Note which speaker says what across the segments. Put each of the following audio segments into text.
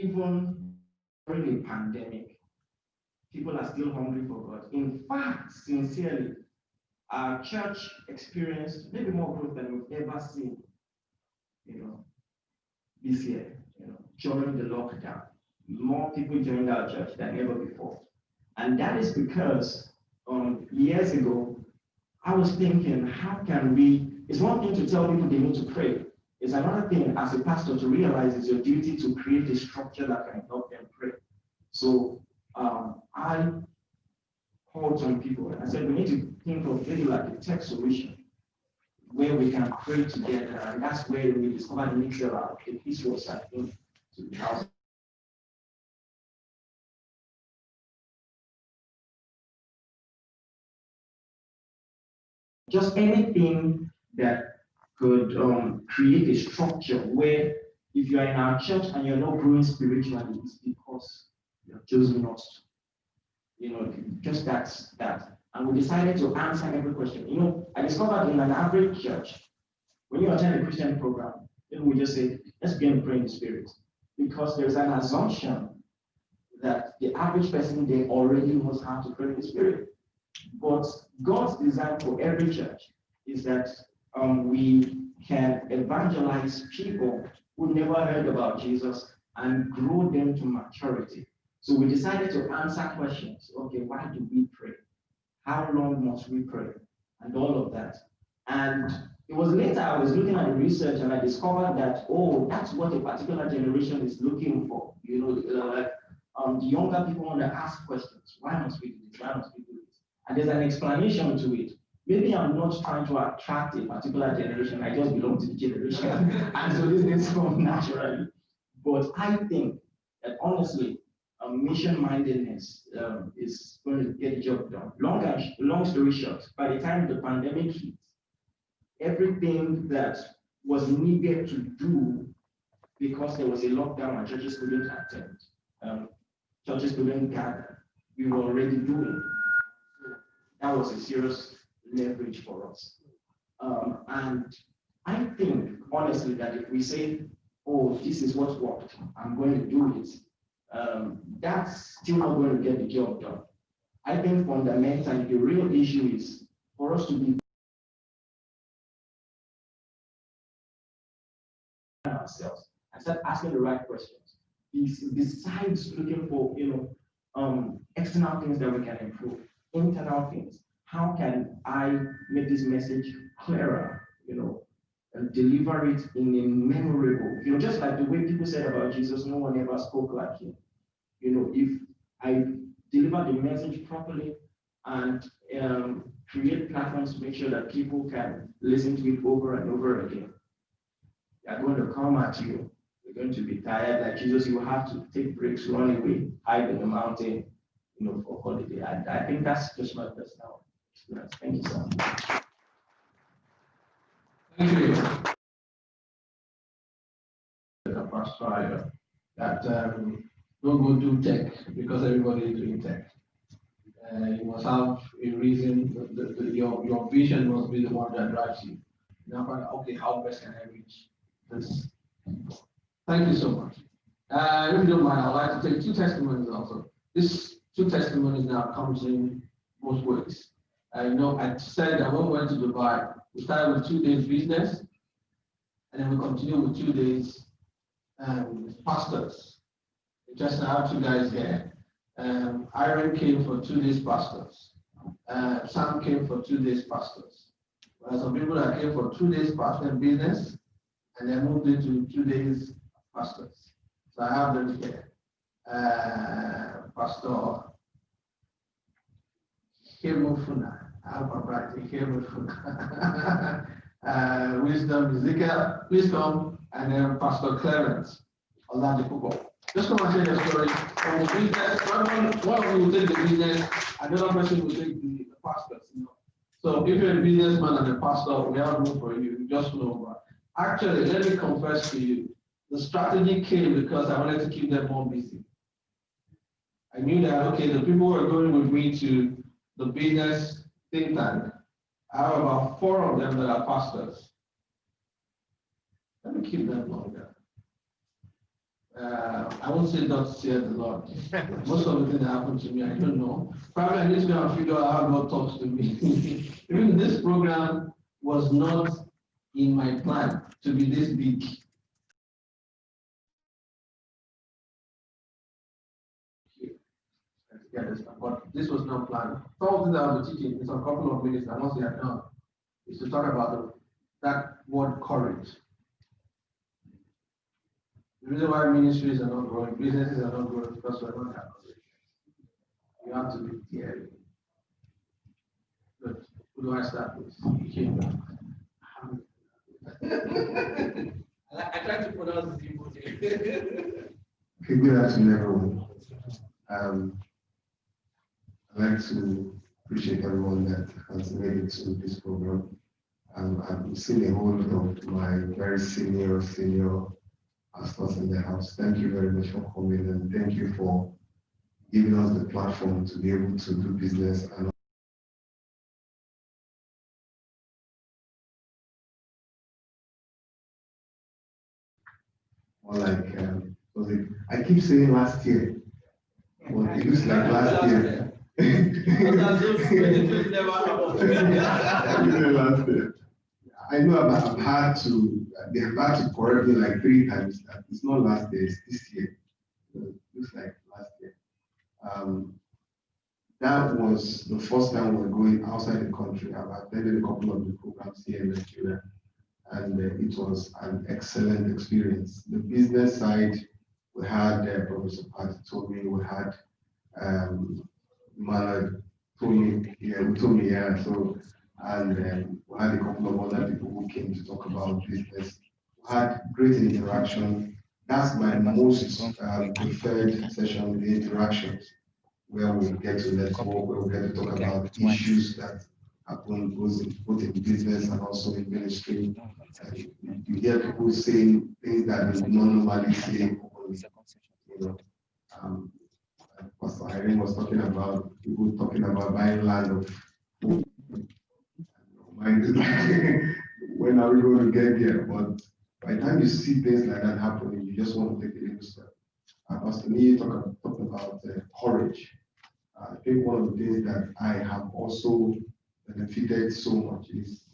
Speaker 1: even during a pandemic, people are still hungry for God. In fact, sincerely, our church experienced maybe more growth than we've ever seen, this year, during the lockdown. More people joined our church than ever before. And that is because years ago, I was thinking, how can it's one thing to tell people they need to pray. It's another thing as a pastor to realize it's your duty to create a structure that can help them pray. So I called some people and I said, we need to think of maybe like a tech solution where we can pray together. And that's where we discovered the mixer out. This was, I think, 2000. Just anything that could create a structure where if you're in our church and you're not growing spiritually, it's because you're choosing not to. Just that. And we decided to answer every question. I discovered in an average church, when you attend a Christian program, then we just say, let's begin to pray in the Spirit. Because there's an assumption that the average person, they already knows how to pray in the Spirit. But God's design for every church is that we can evangelize people who never heard about Jesus and grow them to maturity. So we decided to answer questions. Okay, why do we pray? How long must we pray? And all of that. And it was later I was looking at the research and I discovered that, that's what a particular generation is looking for. The younger people want to ask questions. Why must we do this? Why must we do this? And there's an explanation to it. Maybe I'm not trying to attract a particular generation. I just belong to the generation. And so this things come naturally. But I think that honestly, mission-mindedness is going to get the job done. Long story short, by the time the pandemic hit, everything that was needed to do because there was a lockdown and churches couldn't attend, churches couldn't gather, we were already doing. So that was a serious leverage for us. And I think, honestly, that if we say, this is what worked, I'm going to do it, that's still not going to get the job done. I think fundamentally, the real issue is for us to be ourselves and start asking the right questions. Besides looking for external things that we can improve, internal things. How can I make this message clearer? And deliver it in a memorable, just like the way people said about Jesus, no one ever spoke like him. If I deliver the message properly and create platforms to make sure that people can listen to it over and over again, they're going to come at you. You're going to be tired like Jesus. You will have to take breaks, run away, hide in the mountain, for holiday. I think that's just my personal experience. Thank you so much.
Speaker 2: Thank you. That don't go do tech because everybody is doing tech. You must have a reason. Your vision must be the one that drives you. Now, okay, how best can I reach this? Thank you so much. If you don't mind, I'd like to take two testimonies also. These two testimonies now comes in both ways. I said that when we went to Dubai, we started with 2 days business, and then we continue with 2 days pastors. Just I have two guys here. Iron came for 2 days pastors. Sam came for 2 days pastors. There are some people that came for 2 days pastor and business, and then moved into 2 days pastors. So I have them here. Pastor Hemufuna. I hope I'm right. Hemufuna. Wisdom, and then Pastor Clarence Oladipupo. Just come and share the story from the business. One of you will take the business, another person will take the pastors. So if you're a businessman and a pastor, we have room for you. You just know. Actually, let me confess to you, the strategy came because I wanted to keep them more busy. I knew that, okay, the people who are going with me to the business think tank, I have about 4 of them that are pastors. Let me keep them longer. I won't say God feared the Lord. Most of the things that happen to me, I don't know. Probably I need to go and figure out how God talks to me. Even this program was not in my plan to be this big. But this was not planned. Some of the things I will be teaching in some couple of minutes, and once they are done, is to talk about that word courage. The reason why ministries are not growing, businesses are not growing, because we're not that courage. You have to be daring. But who do I start with? I try to pronounce the people here.
Speaker 3: Okay, good afternoon, everyone. I'd like to appreciate everyone that has made it to this program. I've seen a whole lot of my very senior pastors in the house. Thank you very much for coming, and thank you for giving us the platform to be able to do business and more like I keep saying last year, but it looks like last year. Last year. I know I've had to, they have had to correct me like 3 times that it's not last year, it's this year. It looks like last year. That was the first time we were going outside the country. I've attended a couple of the programs here in Nigeria, and it was an excellent experience. The business side, we had Professor Patty told me, we had Malad told me, yeah. So, and we had a couple of other people who came to talk about business. We had great interaction. That's my most preferred session, the interactions, where we get to network, where we get to talk about issues that happen both in business and also in ministry. You hear people saying things that they would not normally say openly. You know, Pastor Irene was talking about people talking about buying land of food. When are we going to get there? But by the time you see things like that happening, you just want to take a little step. Pastor Niyi talked about courage. I think one of the things that I have also benefited so much is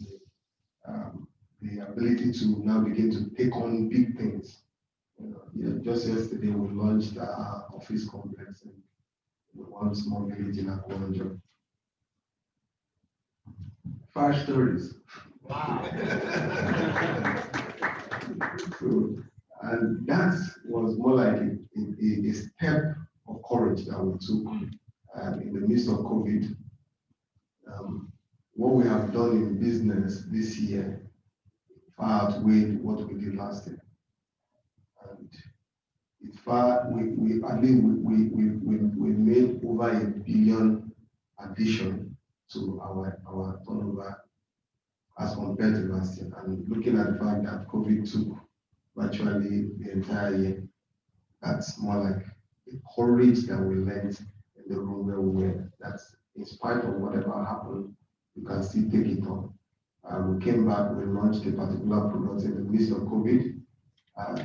Speaker 3: the ability to now begin to take on big things. Just yesterday we launched our office complex in one small village in Akwanjo. 5 stories. Wow. So, and that was more like a step of courage that we took in the midst of COVID. What we have done in business this year far outweighed what we did last year. And it's far, we made over $1 billion addition to our turnover as compared to last year. And looking at the fact that COVID took virtually the entire year, that's more like the courage that we learned in the room where we were. That's in spite of whatever happened, you can still take it on. We came back, we launched a particular product in the midst of COVID.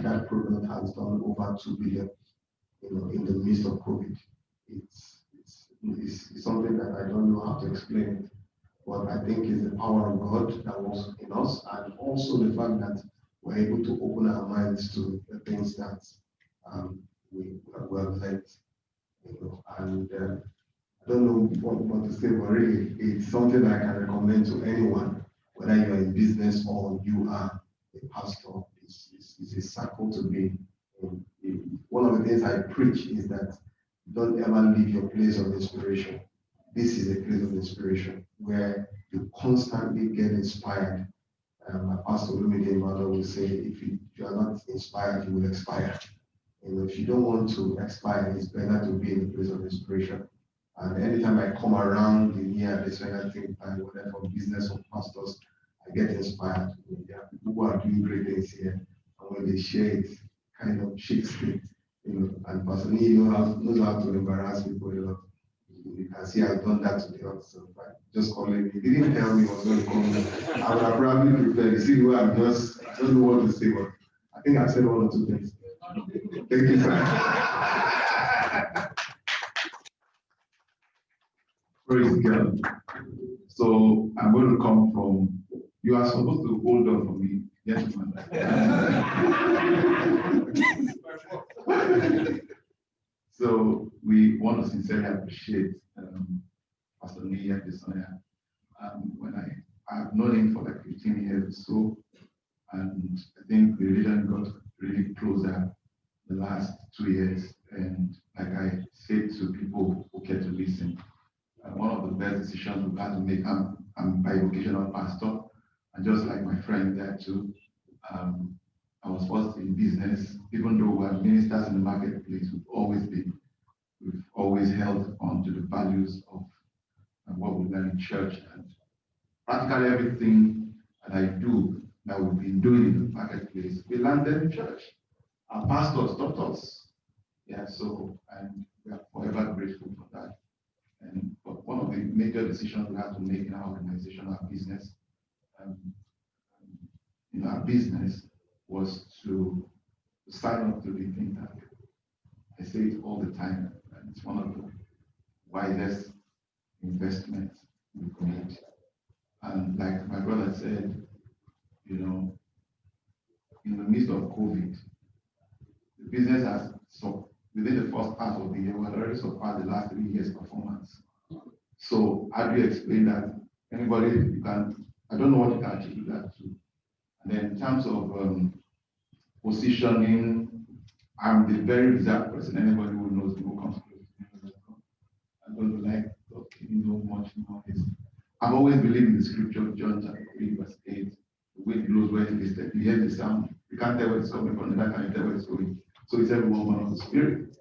Speaker 3: That product has done over 2 billion, in the midst of COVID. It's something that I don't know how to explain it, but I think it's the power of God that works in us, and also the fact that we're able to open our minds to the things that we have learned, and I don't know what to say, but really, it's something I can recommend to anyone, whether you're in business or you are a pastor. It's a circle to be. One of the things I preach is that don't ever leave your place of inspiration. This is a place of inspiration where you constantly get inspired. My pastor Lumide Mother will say, if you are not inspired, you will expire. If you don't want to expire, it's better to be in a place of inspiration. And anytime I come around the Niyi Adesanya think tank, whether for business or pastors, I get inspired. There are people who are doing great things here, and when they share it, kind of shakes me. And Pastor Niyi knows how to embarrass people a lot. You can see I've done that to the other stuff. Just calling me. He didn't tell me what was going to come. I would have probably prepared. You see, I don't know what to say, but I think I said 1 or 2 things. Thank you, sir. Praise God. So I'm going to come from, you are supposed to hold on for me, gentlemen. So we want to sincerely appreciate Pastor Niyi Adesanya. When I've known him for like 15 years or so, and I think the religion got really closer the last 2 years. And like I say to people who care to listen, one of the best decisions we've had to make, I'm a bivocational pastor, and just like my friend there too, I was first in business, even though we're ministers in the marketplace, we've always held on to the values of what we learn in church, and practically everything that I do that we've been doing in the marketplace, we learned them in church. Our pastors taught us. Yeah, so, and we are forever grateful for that. And but one of the major decisions we had to make in our organization, our business, in our business, was to sign up to the think tank. I say it all the time, and it's one of the wisest investments we could make. And like my brother said, you know, in the midst of COVID, the business has, so within the first half of the year, we had already surpassed the last 3 years' performance. So how do you explain that? Anybody, you can, I don't know what you can attribute that to. And then in terms of positioning, I'm the very reserved person. Anybody who knows me who comes close to me, I don't like talking no much noise. I've always believed in the scripture, John chapter 3, verse 8. The wind blows where it is, you hear the sound. You can't tell where it's coming from, neither can you tell where it's going. So it's everyone one of the spirit.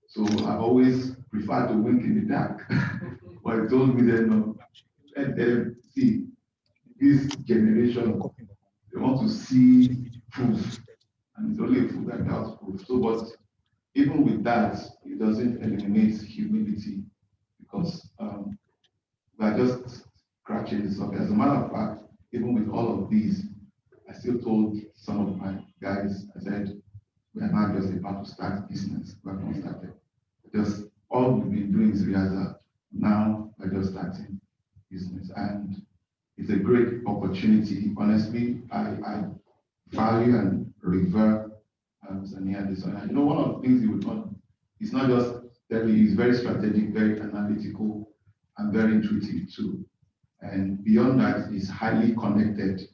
Speaker 3: So I've always preferred to wink in the dark. But it told me then, no, let them see this generation, they want to see proof. And it's only a fool that doubts proof. So, but even with that, it doesn't eliminate humility because we are just scratching the surface. As a matter of fact, even with all of these, I still told some of my guys, I said, we are not just about to start business. We have not started. Just all we've been doing is rehearsal. Now we're just starting business. And it's a great opportunity. Honestly, I value and revere Niyi Adesanya. You know, one of the things he would not, it's not just that he's very strategic, very analytical, and very intuitive too. And beyond that, he's highly connected.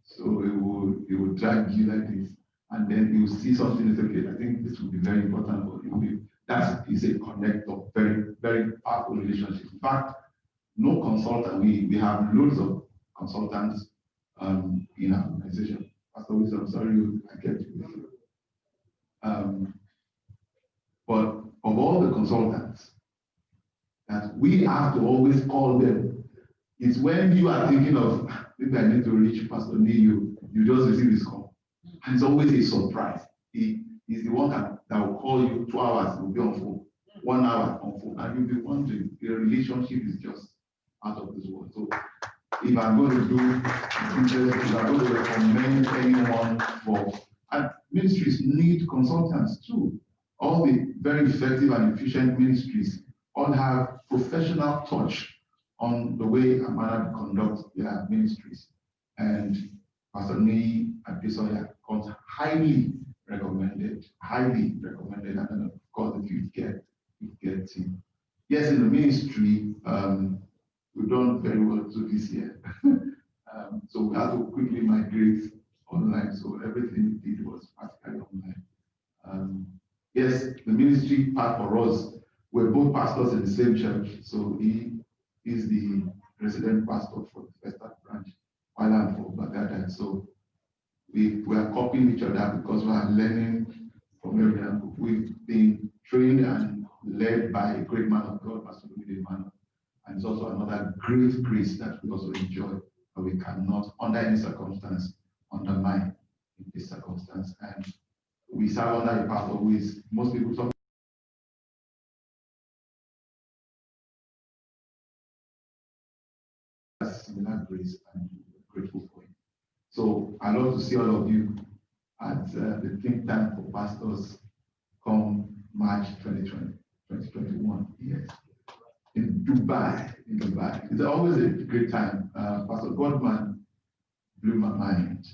Speaker 3: So it will drag you like this. And then you will see something and say, okay, I think this will be very important for you. That is a connector, very, very powerful relationship. In fact, no consultant, we have loads of consultants in our organization. Pastor Wilson, I'm sorry I kept you. But of all the consultants that we have to always call them, it's when you are thinking of, maybe I need to reach Pastor Niyi, you just receive this call. And it's always a surprise. He is the one that will call you 2 hours, will be on phone, 1 hour on phone, and you'll be wondering, the relationship is just out of this world. So if I'm going to do business, if I'm going to recommend anyone for, and ministries need consultants too. All the very effective and efficient ministries all have professional touch on the way a man conducts their ministries. And Pastor Niyi Adesanya comes highly recommended. And then of course if you get him. Yes, in the ministry, we've done very well too this year. So we had to quickly migrate online. So everything we did was practically online. Yes, the ministry part for us, we're both pastors in the same church. So he is the resident pastor for the Western branch, while I'm for Baghdad. So we are copying each other because we are learning from everyone. We've been trained and led by a great man of God, Pastor Emmanuel. And it's also another great grace that we also enjoy, but we cannot, under any circumstance, undermine in this circumstance. And we serve under a pastor who is, most people talk similar grace, and we're grateful for it. So I love to see all of you
Speaker 4: at the think tank for pastors come March 2021. Yes, in Dubai. It's always a great time. Pastor Godman blew my mind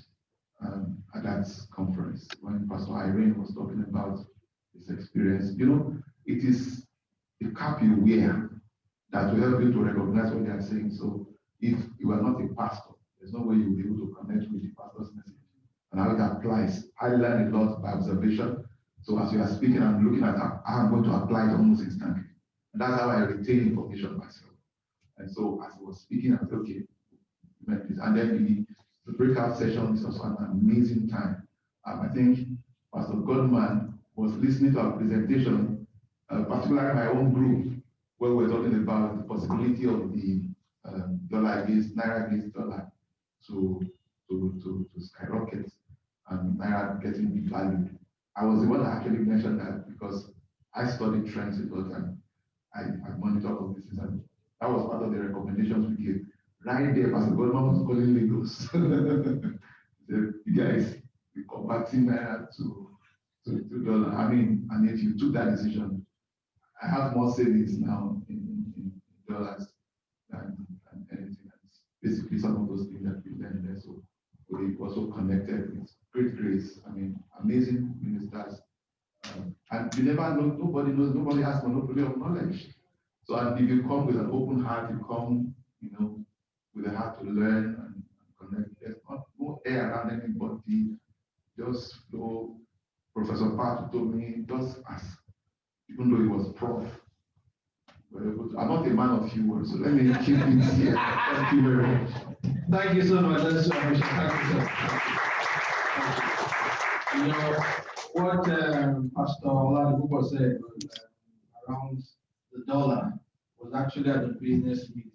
Speaker 4: at that conference when Pastor Irene was talking about his experience. You know, it is the cap you wear that will help you to recognize what they are saying. So if you are not a pastor, there's no way you'll be able to connect with the pastor's message and how it applies. I learned a lot by observation. So as you are speaking, I'm looking at how I'm going to apply it almost instantly. And that's how I retain information myself. And so as I was speaking, I said, okay, and then the breakout session is also an amazing time. I think Pastor Godman was listening to our presentation, particularly my own group, where we're talking about the possibility of the dollar against naira against dollar to skyrocket and naira getting devalued. I was the one that actually mentioned that because I studied trends a lot and I monitor all this, and that was part of the recommendations we gave. Right there, Pastor Goldman was calling Lagos. The guys, we converting naira to dollar. I mean, and if you took that decision, I have more savings now in dollars than anything else. Basically, some of those things that we learned there. So we also connected with great grace. I mean, amazing ministers. And you never know, nobody has monopoly of knowledge. So and if you come with an open heart, you come, with a heart to learn and connect. There's no air around anybody. Just flow. Professor Pat told me, just ask, even though he was prof. I'm not a man of few words, so let me keep it here. Thank you very much.
Speaker 2: Thank you so much. That's so much. Thank you so much. You know, what Pastor Oladipo said around the dollar was actually at the business meeting.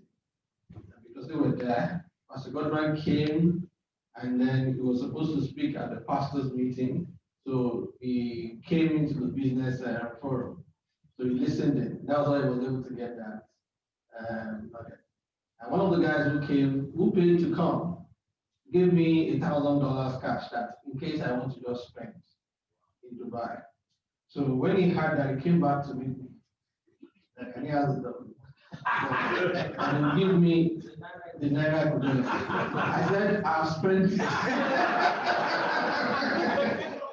Speaker 2: Because they were there, Pastor Godman came and then he was supposed to speak at the pastor's meeting. So he came into the business forum. So he listened in. That was how he was able to get that. Okay. And one of the guys who came, who paid to come, gave me $1,000 cash that in case I want to just spend in Dubai. So when he had that, he came back to me. And he has the and he gave me the naira. I said, I've spent it.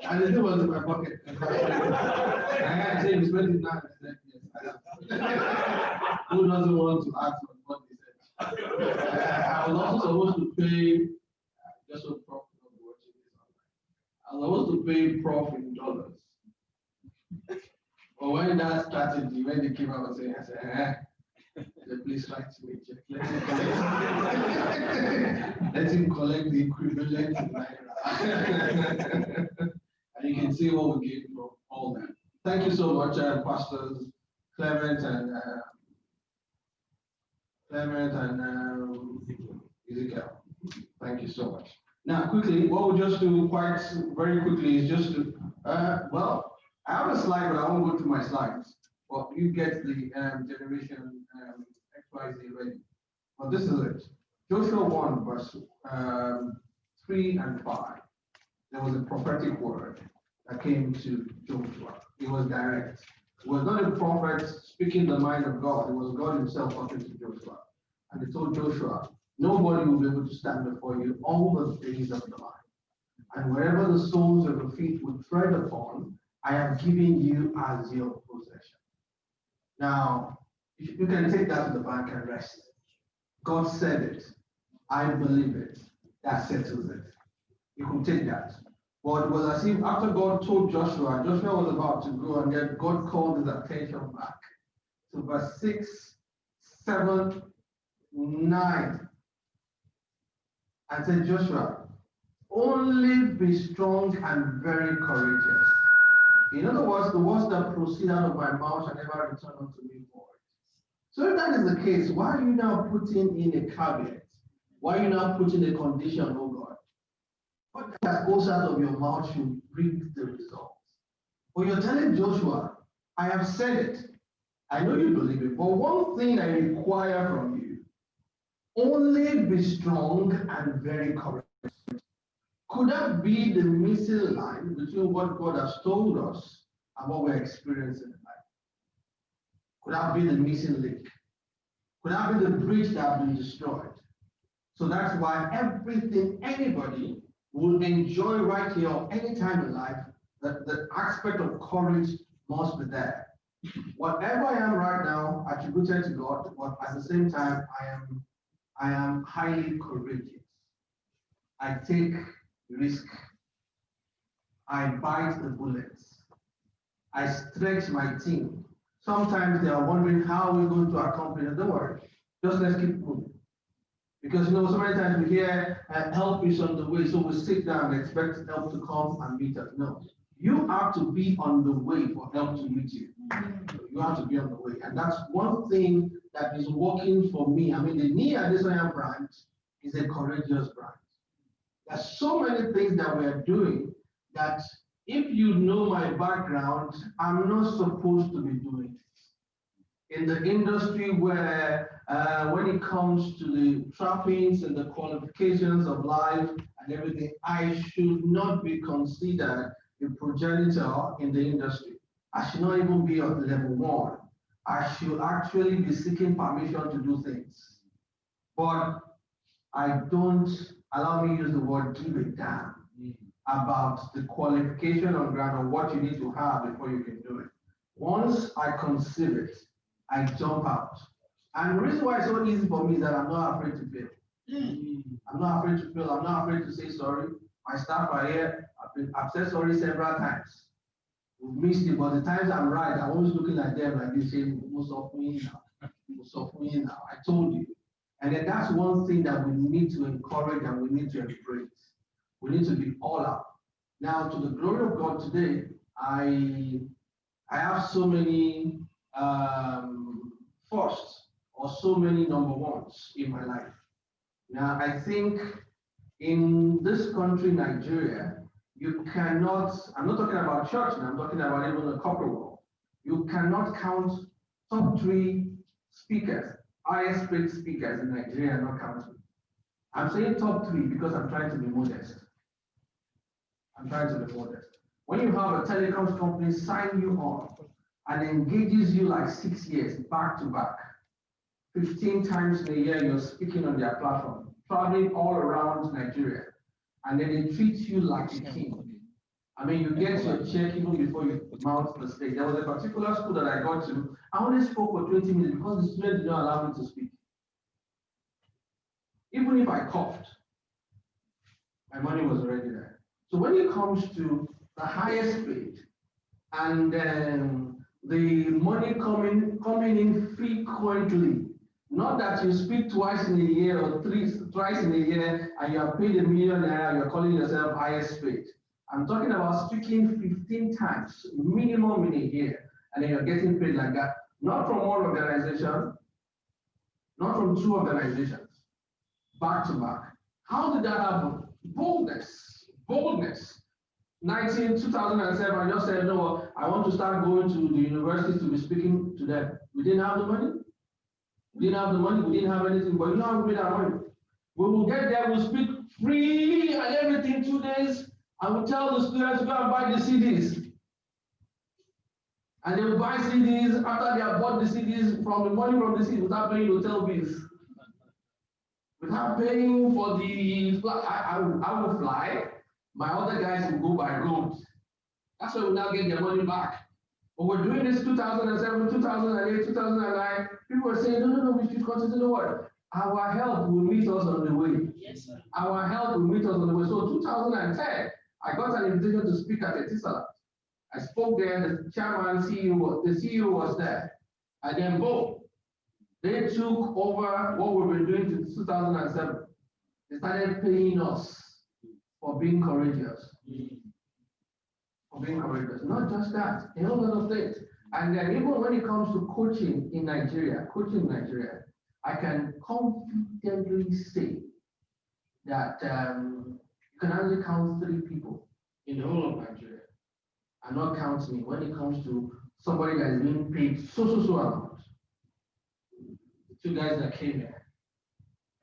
Speaker 2: And the thing was in my pocket. And I said, you spent it now? I said, yes, I have. Who doesn't want to ask what he said? I was also supposed to pay, just so Prof will be watching this online. I was supposed to pay Prof in dollars. But when that started, when they came out and said, I said, please write to me, check. Let him collect the equivalent in naira. And you can see what we gained from all that. Thank you so much, Pastors Clement and Ezekiel. Thank you so much. Now, quickly, what we'll just do quite very quickly is just to, well, I have a slide, but I won't go through my slides. Well, you get the generation XYZ ready. Well, this is it. Joshua 1, verse 3 and 5. There was a prophetic word that came to Joshua. It was direct. It was not a prophet speaking the mind of God. It was God himself talking to Joshua. And he told Joshua, nobody will be able to stand before you all the days of your life. And wherever the soles of your feet would tread upon, I have given you as your possession. Now, you can take that to the bank and rest. God said it. I believe it. That settles it. You can take that. But it was as if after God told Joshua, Joshua was about to go, and then God called his attention back to verse 6, 7, 9. And said, Joshua, only be strong and very courageous. In other words, the words that proceed out of my mouth shall never return unto me void. So if that is the case, why are you now putting in a caveat? Why are you now putting a condition, oh God? What that goes out of your mouth should bring the results. But you're telling Joshua, I have said it. I know you believe it, but one thing I require from you, only be strong and very courageous. Could that be the missing line between what God has told us and what we're experiencing in life? Could that be the missing link? Could that be the bridge that has been destroyed? So that's why everything anybody will enjoy right here or any time in life, that the aspect of courage must be there. Whatever I am right now, attributed to God, but at the same time, I am highly courageous. I take risk. I bite the bullets. I stretch my team. Sometimes they are wondering how we're going to accomplish it. Don't worry. Just let's keep moving. Because so many times we hear help is on the way, so we sit down and expect help to come and meet us. No. You have to be on the way for help to meet you. You have to be on the way. And that's one thing that is working for me. I mean, the Niyi Adesanya branch is a courageous branch. There's so many things that we're doing that if you know my background, I'm not supposed to be doing it. In the industry where when it comes to the trappings and the qualifications of life and everything, I should not be considered a progenitor in the industry. I should not even be on level 1. I should actually be seeking permission to do things. But I don't, allow me to use the word, give a damn about the qualification on ground or what you need to have before you can do it. Once I conceive it, I jump out. And the reason why it's so easy for me is that I'm not afraid to fail. I'm not afraid to fail. I'm not afraid to say sorry. My staff are here. I've said sorry several times. We've missed it, but the times I'm right, I'm always looking at them like this, saying, most of me now. Most of me now. I told you. And then that's one thing that we need to encourage and we need to embrace. We need to be all out. Now, to the glory of God today, I have so many firsts or so many number ones in my life. Now, I think in this country, Nigeria, you cannot, I'm not talking about church now, I'm talking about even the corporate world. You cannot count top 3 speakers, highest paid speakers in Nigeria, not counting. I'm saying top 3 because I'm trying to be modest. I'm trying to be modest. When you have a telecoms company sign you on and engages you like 6 years back to back, 15 times in a year you're speaking on their platform, traveling all around Nigeria, and then they treat you like a king. I mean, you get your check even before you mount the stage. There was a particular school that I got to, I only spoke for 20 minutes because the students did not allow me to speak. Even if I coughed, my money was already there. So when it comes to the highest paid and the money coming in frequently, not that you speak twice in a year or twice in a year and you are paid $1 million, you're calling yourself highest paid. I'm talking about speaking 15 times minimum in a year, and then you're getting paid like that. Not from one organization, not from 2 organizations, back to back. How did that happen? Boldness. 2007, I just said, no, I want to start going to the universities to be speaking to them. We didn't have the money. We didn't have anything, but you know how we made our money. We will get there, we'll speak free and everything 2 days, and we'll tell the students to go and buy the CDs. And they will buy CDs after they have bought the CDs from the money from the CDs without paying hotel bills. Without paying for the flight. I will fly. My other guys will go by road. That's why we now get their money back. But we're doing this 2007, 2008, 2009. People were saying, no, we should continue the work. Our help will meet us on the way.
Speaker 5: Yes, sir.
Speaker 2: Our help will meet us on the way. So 2010, I got an invitation to speak at Etisalat. I spoke there, the chairman, the CEO was there. And then boom, they took over what we've been doing since 2007. They started paying us for being courageous. Not just that, a whole lot of things. And then even when it comes to coaching in Nigeria, I can confidently say that you can only count 3 people in the whole of Nigeria. And not count me when it comes to somebody that is being paid so amount. The 2 guys that came here,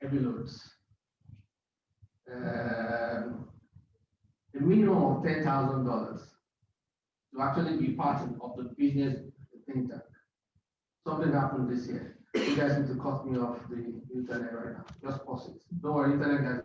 Speaker 2: heavy loads. of $10,000 to actually be part of the business think tank. Something happened this year. You guys need to cut me off the internet right now. Just pause it. Don't worry, internet guys.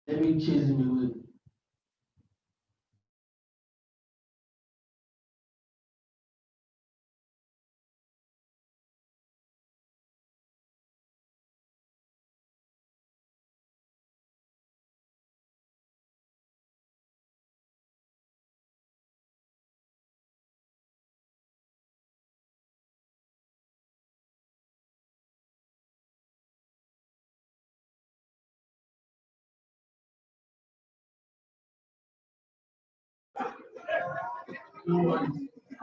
Speaker 2: Let me chase him away. Don't worry.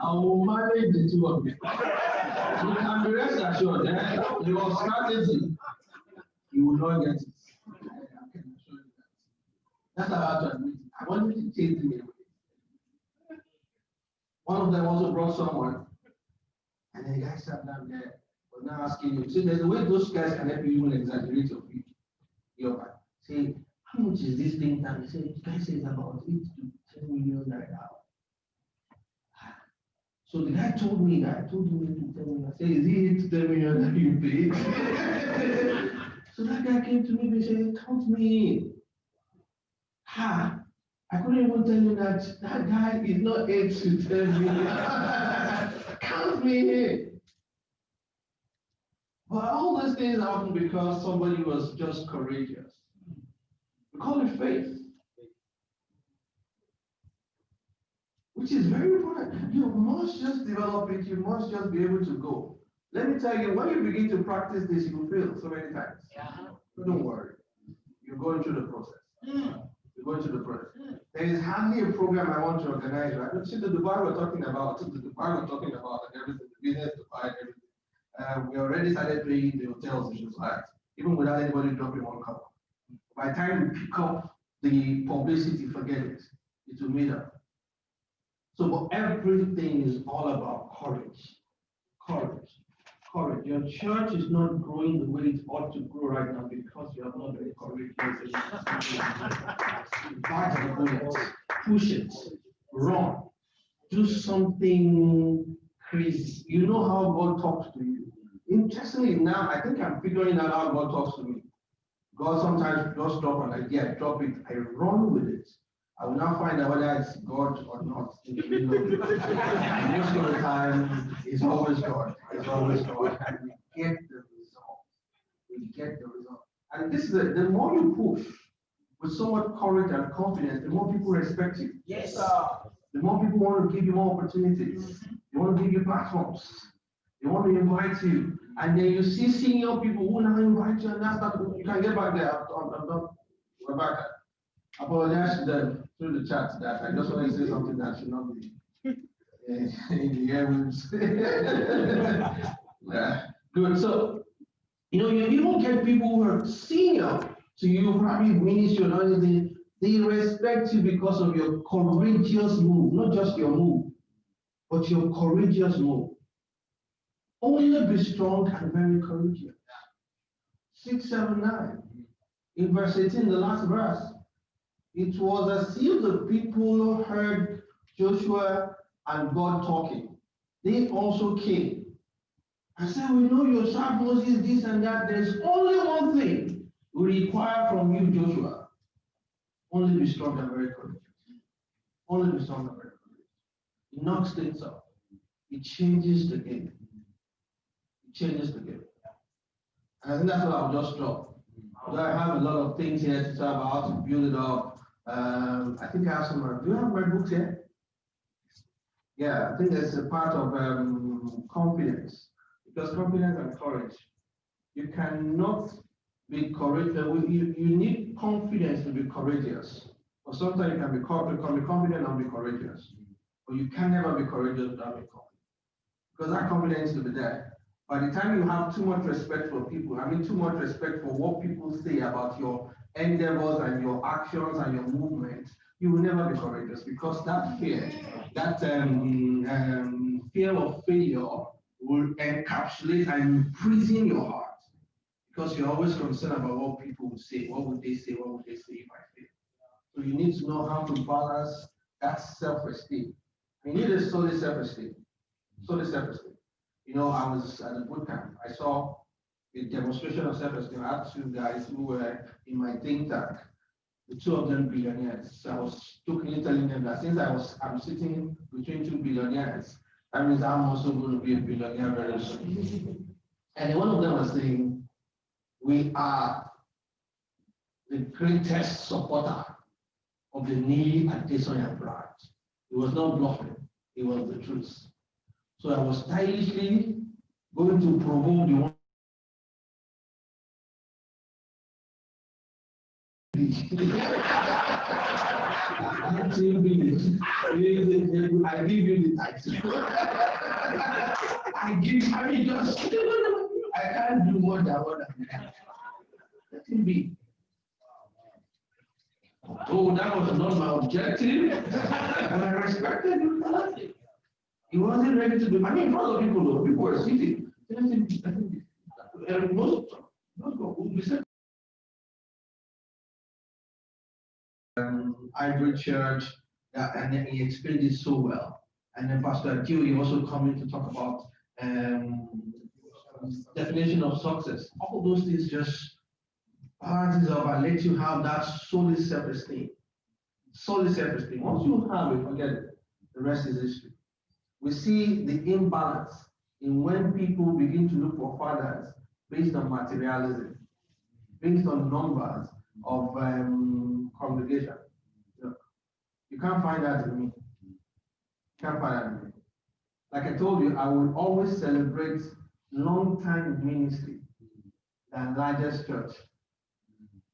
Speaker 2: I will manage the two of you. You can be rest assured that your strategy, you will not get it. I can assure you that. That's how to admit it. I want you to take them away. One of them also brought someone, and then the guy sat down there, was now asking you. See, there's a way those guys can help you even exaggerate your back. Say, how much is this thing time? He said, the guy says about 8 to 10 million naira. So the guy told me that, I told him to tell me, I said, is it 8 to 10 million that you paid? So that guy came to me and said, count me in. Ha! I couldn't even tell you that that guy is not 8 to 10 million. Count me in. But all these things happen because somebody was just courageous. We call it faith. Which is very important. You must just develop it. You must just be able to go. Let me tell you, when you begin to practice this, you will fail so many times. Yeah. Don't worry. You're going through the process. You're going through the process. There is hardly a program I want to organize. Right? You see the Dubai we're talking about, and everything, the business Dubai and everything. We already started paying the hotels in Dubai, even without anybody dropping one cup. By the time we pick up the publicity, forget it. It will meet up. So, but everything is all about courage. Courage. Courage. Your church is not growing the way it ought to grow right now because you have not been courageous. Bite the bullet. Push it. Run. Do something crazy. You know how God talks to you. Interestingly, now I think I'm figuring out how God talks to me. God sometimes just drop an idea, drop it, I run with it. I will now find out whether it's God or not. Most of the time, it's always God. It's always God. And we get the result. We get the result. And this is the more you push with so much courage and confidence, the more people respect you. Yes, sir. The more people want to give you more opportunities. They want to give you platforms. They want to invite you. And then you see senior people who now invite you, and that's not, you can get back there. I'm done. We're back. I apologize to them through the chat that I just want to say something that should not be in the airwaves. Yeah. Good. So, you don't get people who are senior to you, probably ministry or anything. They respect you because of your courageous move, not just your move, but your courageous move. Only be strong and very courageous. 6, 7, 9. In verse 18, the last verse. It was as if the people heard Joshua and God talking. They also came and said, we know you serve Moses, this and that. There's only one thing we require from you, Joshua. Only be strong and very courageous. Only be strong and very courageous. It knocks things up. It changes the game. It changes the game. And I think that's what I'll just drop. Although I have a lot of things here to talk about, how to build it up. I think I have some. Do you have my books here? Yeah, I think that's a part of confidence. Because confidence and courage. You cannot be courageous. You need confidence to be courageous. But sometimes you can be confident and be courageous. But you can never be courageous without being confident. Because that confidence will be there. By the time you have too much respect for people, I mean too much respect for what people say about your endeavors and your actions and your movements, you will never be courageous because that fear, that fear of failure will encapsulate and imprison your heart because you're always concerned about what people will say. What would they say? What would they say if I fail? So you need to know how to balance that self-esteem. You need a solid self-esteem. Solid self-esteem. You know, I was at a boot camp. I saw a demonstration of self-esteem. I had two guys who were in my think tank. The two of them billionaires. So I was jokingly telling them that since I'm sitting between two billionaires, that means I'm also going to be a billionaire very soon. And one of them was saying, we are the greatest supporter of the Niyi Adesanya brand. It was not bluffing, it was the truth. So I was stylishly going to provoke the one. I give you the title. I can't do more than what I'm doing. Let him be. Oh, that was not my objective. And I respected him for nothing. He wasn't ready to do. I mean, in front of people, though, people were sitting. Most we said, Hybrid Church, and then he explained it so well. And then Pastor Akili also coming to talk about definition of success. All those things just balances up and let you have that solid self-esteem. Solid self-esteem. Once you have it, forget it. The rest is history. We see the imbalance in when people begin to look for fathers based on materialism, based on numbers of congregation. You can't find that in me. You can't find that in me. Like I told you, I will always celebrate long-time ministry than largest church.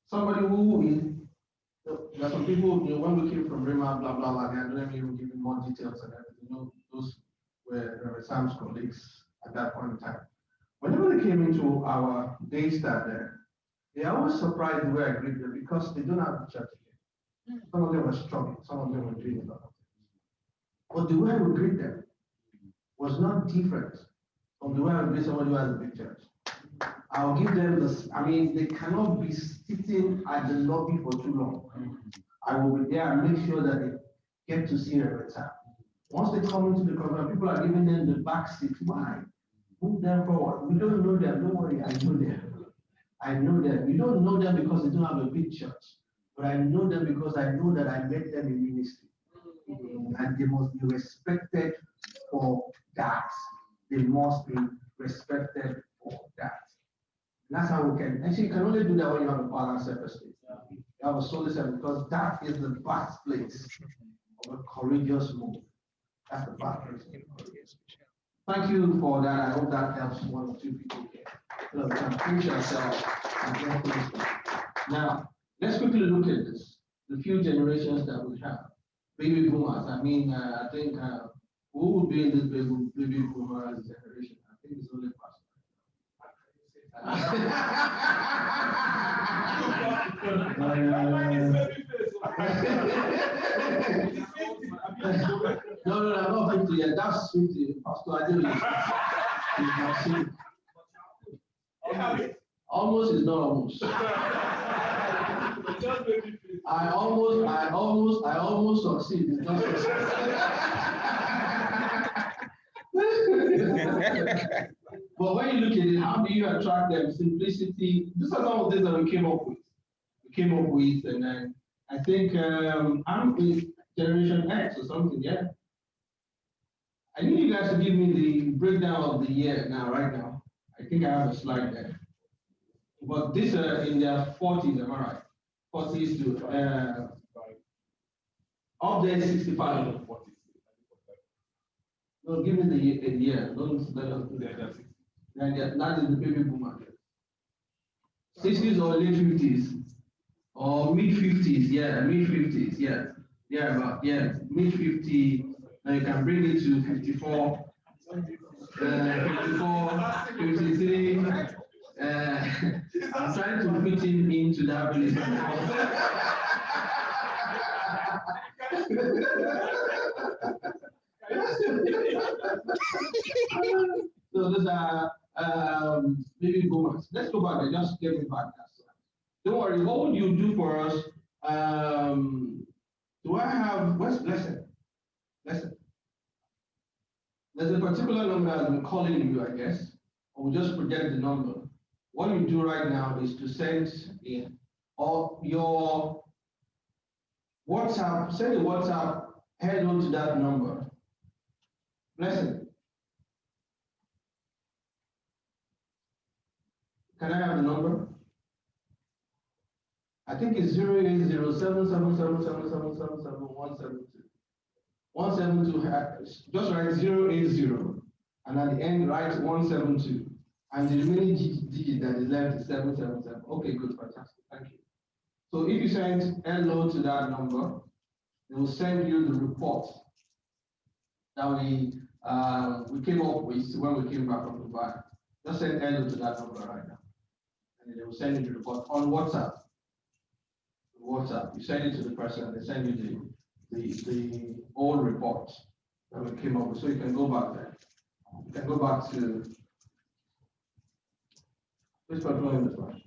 Speaker 2: Somebody who is, there are some people, when we came from Rima, blah, blah, blah, I don't even give you more details and everything. Those were Sam's colleagues at that point in time. Whenever they came into our day start there, they are always surprised the way I greet them because they don't have the church here. Some of them were struggling, some of them were doing a lot of things. But the way we greet them was not different from the way I greet somebody who has a big church. I'll give them this, they cannot be sitting at the lobby for too long. I will be there and make sure that they get to see every time. Once they come into the conference, people are giving them the back seat. Why? Move them forward. We don't know them. Don't worry, I know them. I know them. We don't know them because they don't have a big church. But I know them because I know that I met them in ministry. And they must be respected for that. They must be respected for that. That's how we can. Actually, you can only do that when you have a balanced self-esteem. You have a solid self because that is the birthplace of a courageous move. That's the birthplace of a courageous move. Thank you for that. I hope that helps one or two people here. So we can preach ourselves and get things. Now, let's quickly look at this. The few generations that we have. Baby boomers. I think who would be in this baby boomers generation? I think it's only Pastor. No, I'm not 50 yet. That's 50. Pastor Adele. Almost is not almost. I almost succeed. It's not But when you look at it, how do you attract them? Simplicity. These are some of the things that we came up with. And then I think I'm with Generation X or something, yeah. I need you guys to give me the breakdown of the year now, right now. I think I have a slide there. But this in their 40s, am I right? 40s to up there 65. No, give me the year. Don't let us do that. That is the baby boomer. 60s or late 50s or mid 50s, yeah, mid 50s, yeah, yeah, about yeah, mid 50. Now you can bring it to 54, 54, 53. I'm trying to fit him into that place. So those are baby boomers. Let's go back there. Just get me back that slide. Don't worry. What would you do for us? Do I have what's lesson? Lesson. There's a particular number I've been calling you, I guess. Or we'll just project the number. What you do right now is to send in all your WhatsApp, send the WhatsApp hello to that number. Blessing. Can I have the number? I think it's 0807777777172. 172, just write 080, and at the end write 172. And the remaining digit that is left is 777. Okay, good, fantastic, thank you. So if you send hello to that number, they will send you the report that we came up with when we came back from Dubai. Just send hello to that number right now. And they will send you the report on WhatsApp. WhatsApp, you send it to the person, they send you the old report that we came up with. So you can go back there. You can go back to please control this one.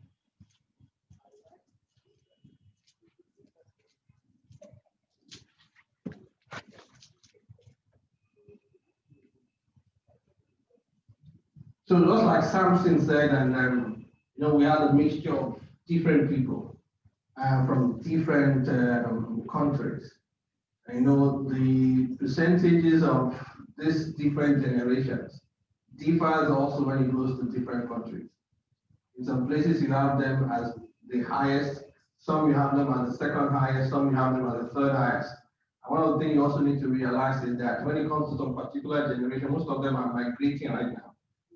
Speaker 2: So just like Samson said, and we had a mixture of different people from different countries. I know the percentages of these different generations differs also when it goes to different countries. In some places you have them as the highest, some you have them as the second highest, some you have them as the third highest. And one of the things you also need to realize is that when it comes to some particular generation, most of them are migrating right now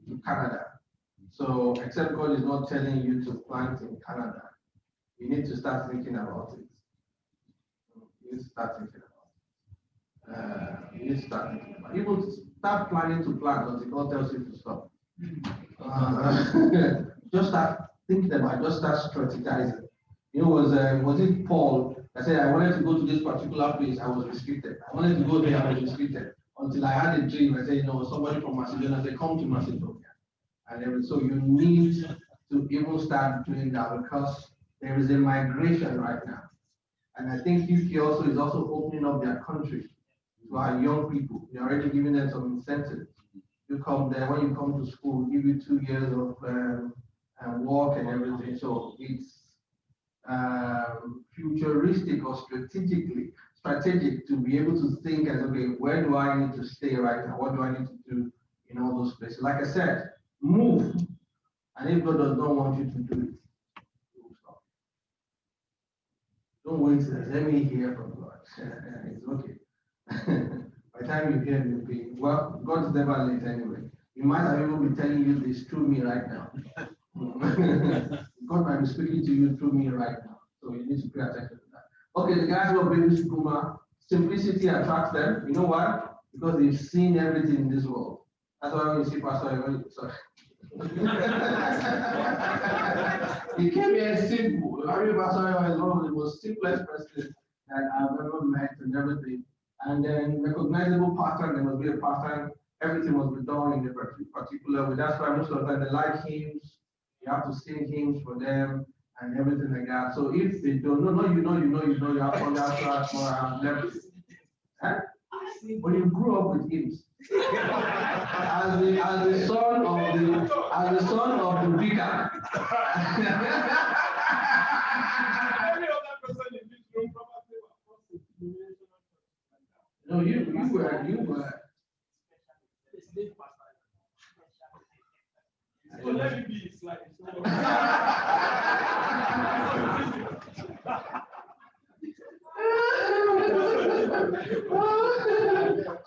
Speaker 2: to Canada. So except God is not telling you to plant in Canada, you need to start thinking about it. You need to start thinking about it. You need to start thinking about it. Even start planning to plant until God tells you to stop. Just start thinking about it, just start strategizing. Was it Paul that said, I wanted to go to this particular place, I was restricted. I wanted to go there, I was restricted. Until I had a dream, I said, somebody from Macedonia said, come to Macedonia. And so you need to even start doing that because there is a migration right now. And I think UK also is also opening up their country to our young people. They're already giving them some incentives. You come there, when you come to school, give you 2 years of work and everything. So it's futuristic or strategic to be able to think as, okay, where do I need to stay right now? What do I need to do in all those places? Like I said, move. And if God does not want you to do it, stop. Don't wait, let me hear from God. It's okay. By the time you hear me, well, God's never late anyway. He might have even been telling you this through me right now. God might be speaking to you through me right now. So you need to pay attention to that. Okay, the guys who are baby Sukuma, simplicity attracts them. You know why? Because they've seen everything in this world. That's why when you see Pastor, sorry. He came here simple. I remember Pastor is one of the most simplest persons that I've ever met and everything. And then recognizable pattern, there must be a pattern. Everything must be done in a particular way. That's why most of the time they like hymns. You have to sing hymns for them and everything like that. So if they don't know, you have to ask for everything. Huh? But you grew up with hymns. as the son of the vicar. No, you were.
Speaker 5: So let me be slightly.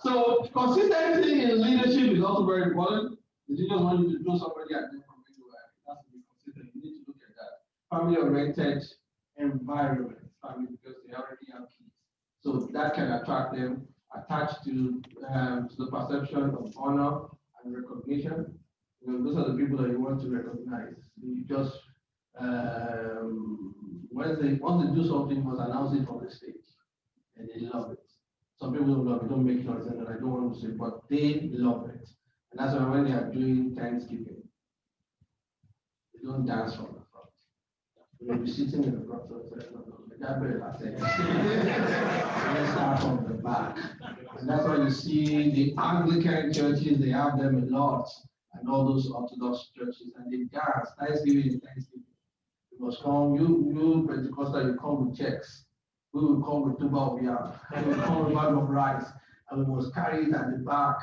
Speaker 2: So consistency in leadership is also very important. If you just want you to do somebody and then from anywhere, it has to be consistent. You need to look at that. Family-oriented environment, family, because they already have kids. So that can attract them, attached to the perception of honor and recognition. You know, those are the people that you want to recognize. You just once they do something, you must announce it from the stage, and they love it. Some people don't love it, don't make noise, and I don't want to say, but they love it. And that's why when they are doing Thanksgiving, they don't dance from the front. They'll be sitting in the front, so it's like, no, that better I say. Let's start from the back. And that's why you see the Anglican churches, they have them a lot, and all those Orthodox churches, and they dance. Thanksgiving is Thanksgiving. You must come, you Pentecostal, you come with checks. We will come with tuba of yam. We will come with bag of rice, and we must carry it at the back.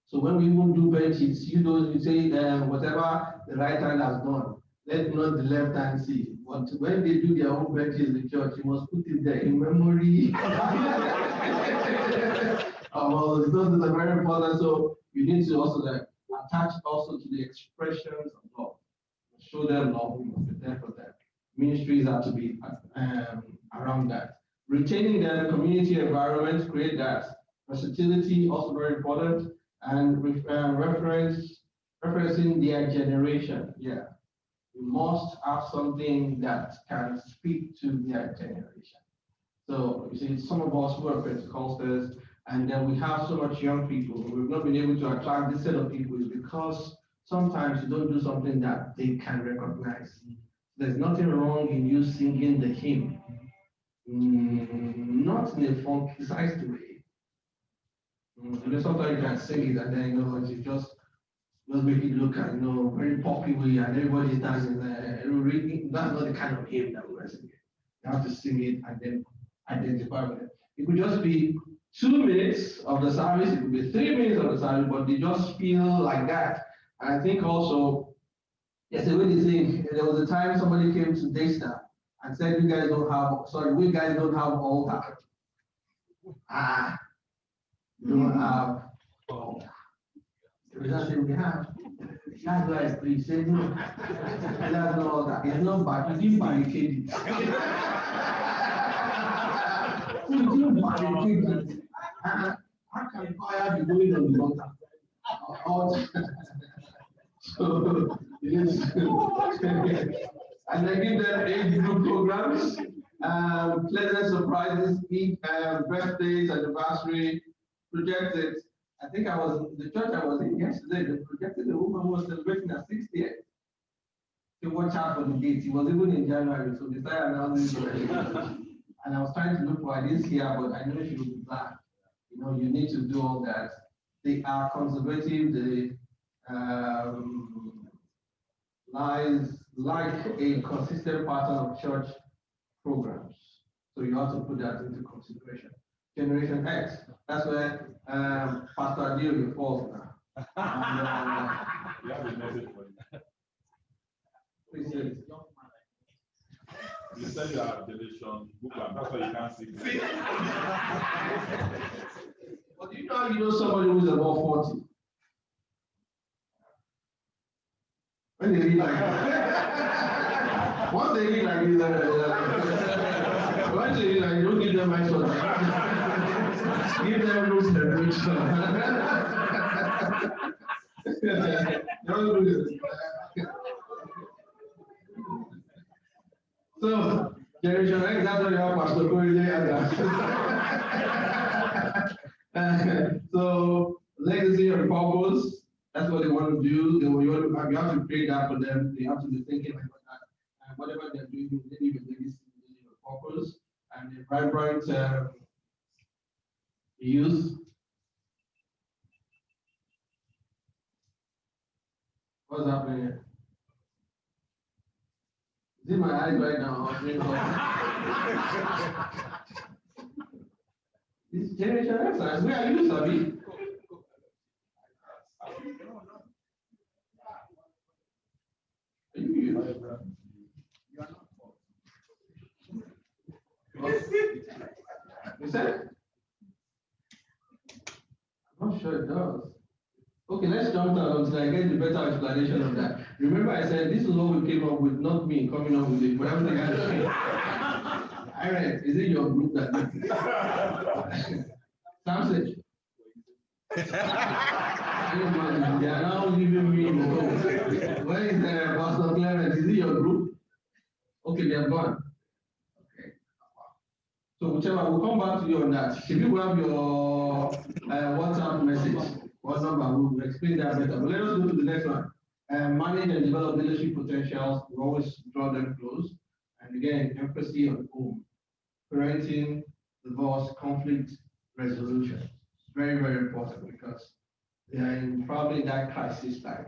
Speaker 2: So when we even do benches, you say whatever the right hand has done, let not the left hand see. But when they do their own benches in church, you must put it there in memory. Well, those are very important. So you need to also attach also to the expressions of love. Show them love, we must be there for them. Ministries have to be around that. Retaining their community environment, create that. Versatility, also very important. And referencing their generation. Yeah. You must have something that can speak to their generation. So you see, some of us who are Pentecostals, and then we have so much young people, we've not been able to attract this set of people is because sometimes you don't do something that they can recognize. There's nothing wrong in you singing the hymn, not in a funkized way. Sometimes you can sing it and then you just make it look very poppy way and everybody's dancing there. That's not the kind of hymn that we're singing. You have to sing it and then identify with it. It could just be 2 minutes of the service, it could be 3 minutes of the service, but they just feel like that. And I think also, yes, the way they think, there was a time somebody came to Daystar and said, we guys don't have altar. You don't have altar. The result is we have. That's why please say no. And that's not all that. It's not bad. You didn't barricade it. You didn't barricade it. How can fire be going on the altar? So, yes. And I give them age group programs, pleasant surprises, birthdays, anniversary, projected. I think the church I was in yesterday, they projected a woman who was celebrating her 60th. To watch out for the date. It was even in January, so they started announcing it. And I was trying to look for, I didn't see her, but I know she will be back. You need to do all that. They are conservative, they like a consistent pattern of church programs. So you have to put that into consideration. Generation X, that's where Pastor Adio falls now.
Speaker 5: You have a message for you.
Speaker 2: Please say it.
Speaker 5: You said you are generation booklet, that's why you can't see.
Speaker 2: But you know somebody who is above 40. When they read like once they read like this, once they read like, don't give them my son. Give them rules and celebration. Don't do this. So, Generation X, that's what you have Pastor Corey So, legacy and purpose, that's what they want to do. You have to create that for them. They have to be thinking about that. And whatever they're doing, they need a legacy and purpose. And the vibrant youth. What's happening here? Is it my eyes right now? This generation exercise, where are you, Sabi? You said? I'm not sure it does. Okay, let's jump down until I get the better explanation of that. Remember, I said this is what we came up with, not me coming up with it, but everything I say. Alright, is it your group that did this? Samson? They are now leaving me in the home. Where is Pastor Clement? Is it your group? Okay, they are gone. Okay. So whichever, we'll come back to you on that. If you have your WhatsApp message or number, we'll explain that better. But let us go to the next one. Manage and develop leadership potentials. We always draw them close. And again, emphasis on home. Parenting, divorce, conflict resolution. Very, very important because they are probably in that crisis time.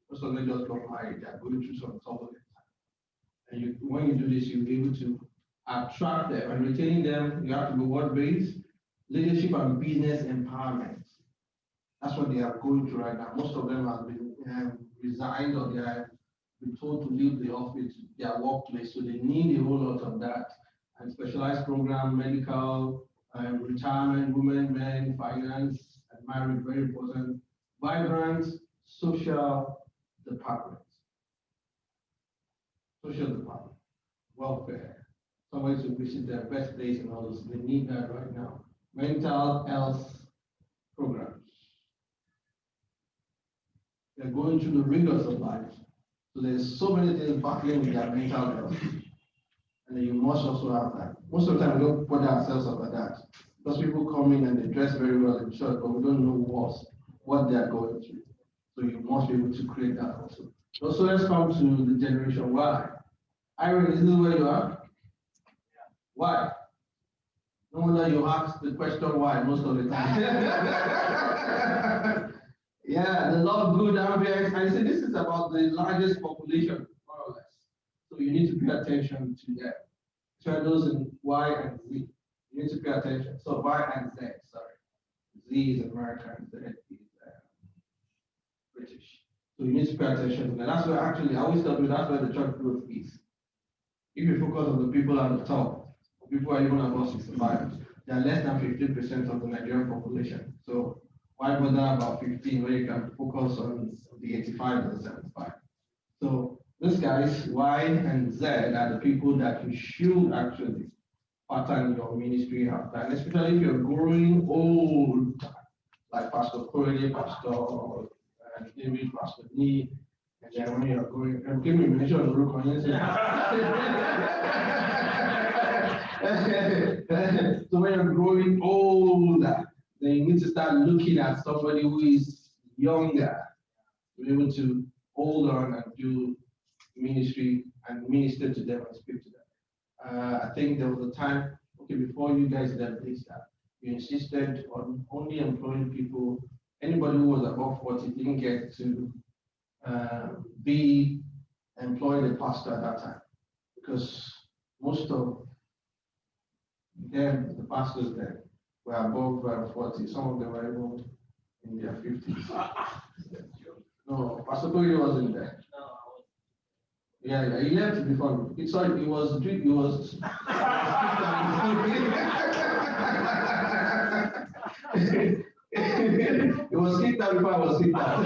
Speaker 2: Most of them just got married, they are going through some turbulent time. And when you do this, you'll be able to attract them and retaining them. You have to be word-based, leadership and business empowerment. That's what they are going through right now. Most of them have been resigned or they have been told to leave the office, their workplace. So they need a whole lot of that. And specialized program, medical, retirement, women, men, finance, and marriage, very important. Vibrant social department. Social department, welfare, somewhere to visit their birthdays and all those. They need that right now. Mental health programs. They're going through the rigors of life. So there's so many things battling with their mental health. And then you must also have that. Most of the time, we don't put ourselves up at that. Because people come in and they dress very well in church, but we don't know what they are going through. So you must be able to create that also. So let's come to the generation Y. Irene, is this where you are? Why? No wonder you ask the question why most of the time. Yeah, the love good ambience. I say this is about the largest population, more or less. So you need to pay attention to them. So those in Y and Z. You need to pay attention. So Y and Z, sorry. Z is American, Z is British. So you need to pay attention to that. That's where actually I always tell you that's where the church growth is. If you focus on the people at the top, people are even above 65, they are less than 15% of the Nigerian population. So why bother about 15 where you can focus on the 85 and 75? So these guys, Y and Z, are the people that you should actually pattern your ministry after, and especially if you're growing old, like Pastor Corey, Pastor David, Pastor Niyi, and then when you're going, give me a mention of the root. So when you're growing older, then you need to start looking at somebody who is younger to be able to hold on and do ministry and minister to them and speak to them. I think there was a time, okay, before you guys left this, you insisted on only employing people, anybody who was above 40 didn't get to be employed a pastor at that time, because most of them, the pastors then, were above 40. Some of them were even in their 50s. No, Pastor Kogi wasn't there. Yeah, he left before. Sorry, he was. He was kicked out before I was kicked out.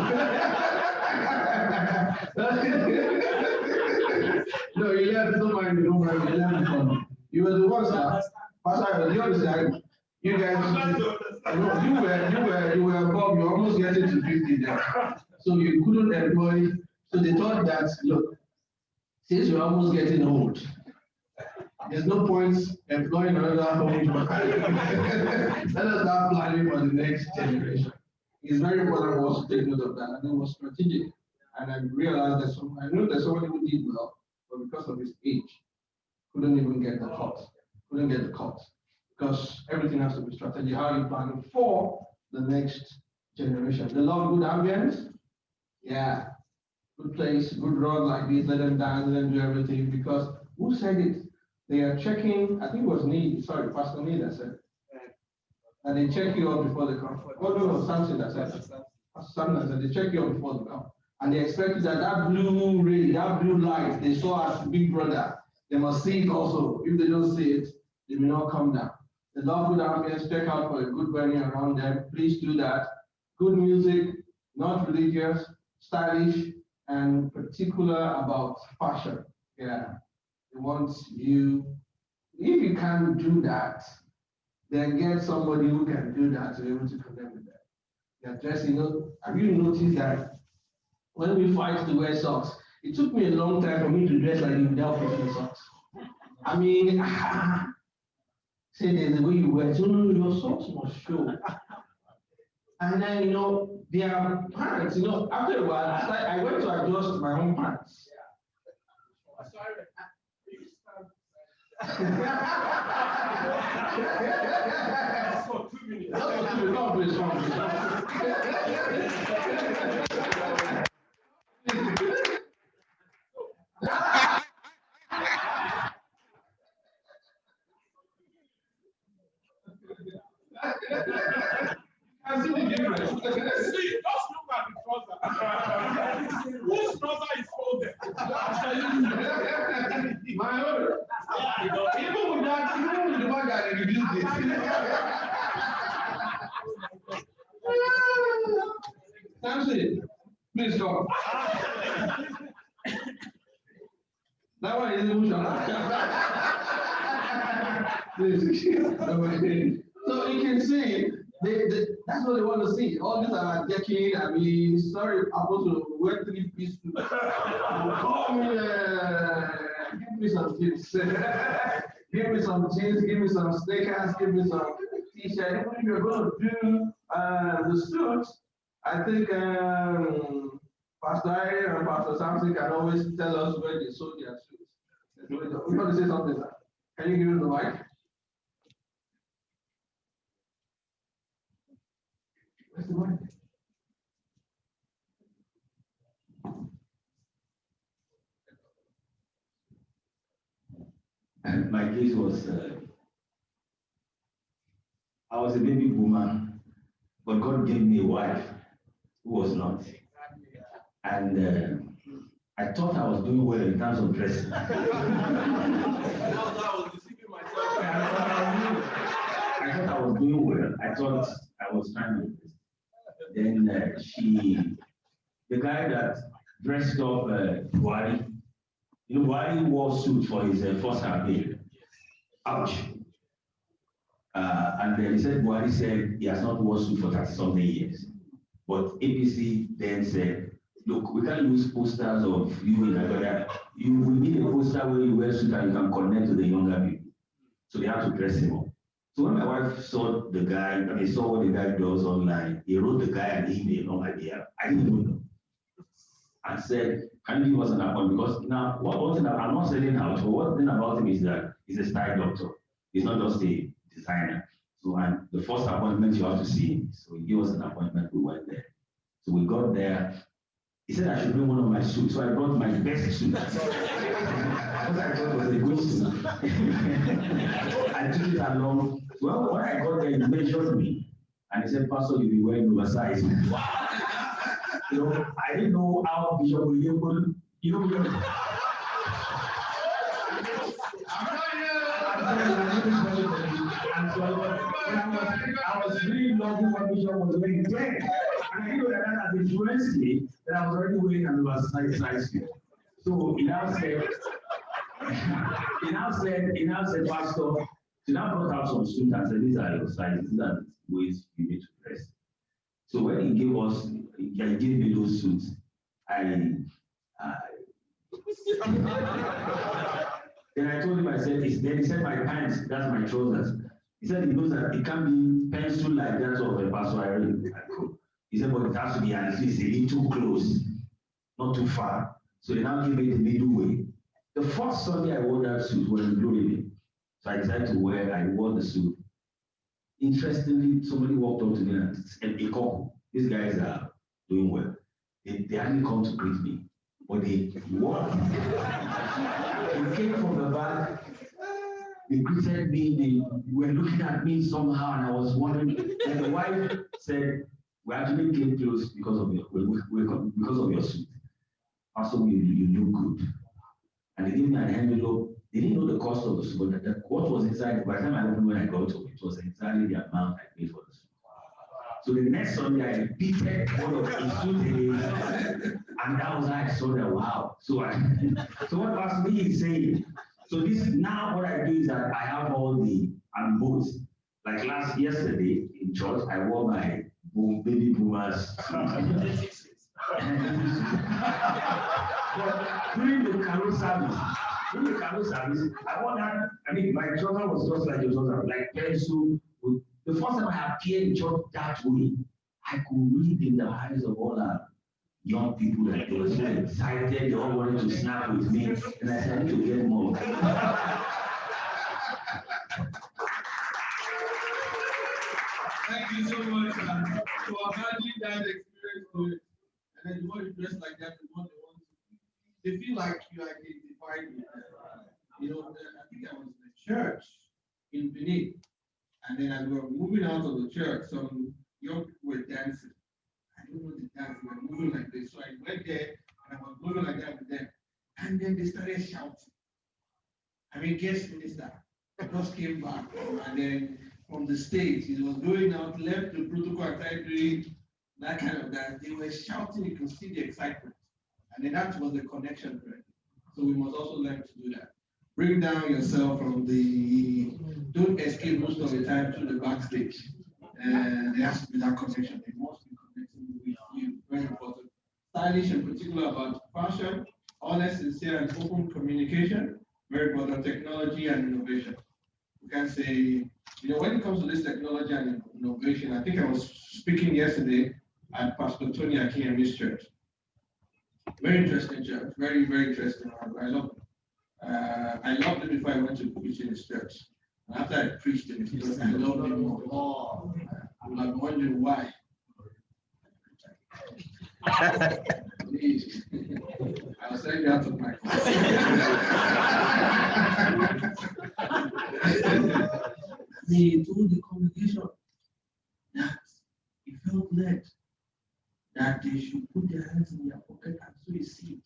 Speaker 2: No, he left. Don't mind me. Don't mind me. He left before me. You were the ones that. Pastor, you understand? You guys, you were above. You're almost getting to 50 there. So you couldn't employ. So they thought that, look, since you're almost getting old, there's no point employing another old man. Let us start planning for the next generation. It's very important for us to take note of that, and it was strategic. And I realized that I knew that somebody who did well, but because of his age, couldn't even get the cut. Couldn't get the cut. Because everything has to be strategic. How are you planning for the next generation? The love good ambience? Yeah. Good place, good road like this, let them dance, let them do everything. Because who said it? They are checking, I think it was Niyi, sorry, Pastor Niyi that said. and they check you out before they come. Oh no, Samson that said. Samson said they check you out before they come, and they expect that blue ray, that blue light they saw as Big Brother, they must see it also. If they don't see it, they may not come down. The Lord good ambience, check out for a good burning around them. Please do that. Good music, not religious, stylish, and particular about fashion. Yeah. They want you, if you can't do that, then get somebody who can do that to be able to connect with them. They're dressing, have you noticed that when we fight to wear socks, it took me a long time for me to dress like you without putting socks. I mean, say there's a way you wear, so no, your socks must show. And then, their pants, after a while, I went to adjust my own pants.
Speaker 5: That's for 2 minutes.
Speaker 2: That's for 2 minutes. I see the difference.
Speaker 5: See, just look at the trouser. Whose trouser is folded?
Speaker 2: My own. Even with that, even with the one that reduced it. Samson, please come. That one is Please. So you can see, that's what they want to see. All these are decking. I mean, sorry, I'm supposed to wear 3-piece suit. Come give me some tips. Give me some jeans, give me some sneakers, give me some t-shirt. If you're going to do the suit, I think Pastor Ari and Pastor Samson can always tell us where they sold their suits. We're going to say something. Can you give him the mic? Where's the mic?
Speaker 6: And my case was, I was a baby boomer, but God gave me a wife who was not. And I thought I was doing well in terms of dressing. I thought I was doing well. I thought I was trying to dress. Then the guy that dressed up Buhari, Buhari wore suit for his first campaign. Ouch. And then he said, Buhari said he has not worn suit for 30-something years. But APC then said, look, we can't use posters of you in Nigeria. You will need a poster where you wear suit and you can connect to the younger people. So they had to dress him up. So when my wife saw the guy, and he saw what the guy does online, he wrote the guy an email on my behalf. I didn't even know. And said, can you give us an appointment? Because now, one thing I'm not selling out, but one thing about him is that he's a style doctor. He's not just a designer. So, and the first appointment you have to see him. So he gave us an appointment, we went there. So we got there. He said I should bring one of my suits. So I brought my best suit. Because I thought it was a good suit. I took it along. Well, when I got there, he measured me. And he said, Pastor, you'll be wearing oversized. I didn't know how Bishop will be able to, And so I was really loving what Bishop was wearing then. And I knew that as influenced me, that I was already wearing an oversized suit. So he now said, Pastor, he now brought out some suits and said, these are your sizes, these are the ways you need to dress. So when he gave me those suits, then I told him, then he said my pants, that's my trousers. He said he knows that it can't be pencil like that of a Pastor Irene. He said, but it has to be at least a little close, not too far. So they now give me the middle way. The first Sunday I wore that suit was in Glory. So I decided I wore the suit. Interestingly, somebody walked up to me and said, a couple, these guys are doing well. They hadn't come to greet me, but they walked. They came from the back. They greeted me, they were looking at me somehow, and I was wondering. And the wife said, "We actually came close because of because of your suit. Also, you look good." And they gave me an envelope. They didn't know the cost of the suit, but what was inside, by the time I opened when I got to it, was exactly the amount I paid for the suit. So the next Sunday, I repeated all of the suit again, and that was how I saw that, wow. So what Pastor Lee is saying, so this, now what I do is that I have I'm both. Like yesterday in church, I wore my baby boomers. But during the carol service, I want that. I mean, my daughter was just like your daughter, like pencil. The first time I appeared in church that way, I could read in the eyes of all our young people that they were so excited, they all wanted to snap with me, and I said, I need to get more.
Speaker 2: Thank you so much for having that experience to it. And then the more you dress like that, the more they want to. They feel like you identified with them. You know, I think I was in a church in Benin. And then as we were moving out of the church, some young people were dancing. I don't know the dance, they were moving like this. So I went there and I was moving like that with them. And then they started shouting. I mean, guest minister just came back. And then from the stage, he was going out, left the protocol and started doing that kind of dance. They were shouting, you could see the excitement. And then that was the connection thread. So we must also learn to do that. Bring down yourself from don't escape most of the time to the backstage. There has to be that connection. They must be connecting with you. Very important. Stylish in particular about fashion, honest, sincere, and open communication. Very important. Technology and innovation. We can say, when it comes to this technology and innovation, I think I was speaking yesterday at Pastor Tony Akinyemi's church. Very interesting church. Very, very interesting. I love it. I loved it before I went to preach in his church. And after I preached in his church, I loved it more. I would have wondered why. Please. I'll send you out of my He told the congregation that he felt led that they should put their hands in their pocket and sow a seed.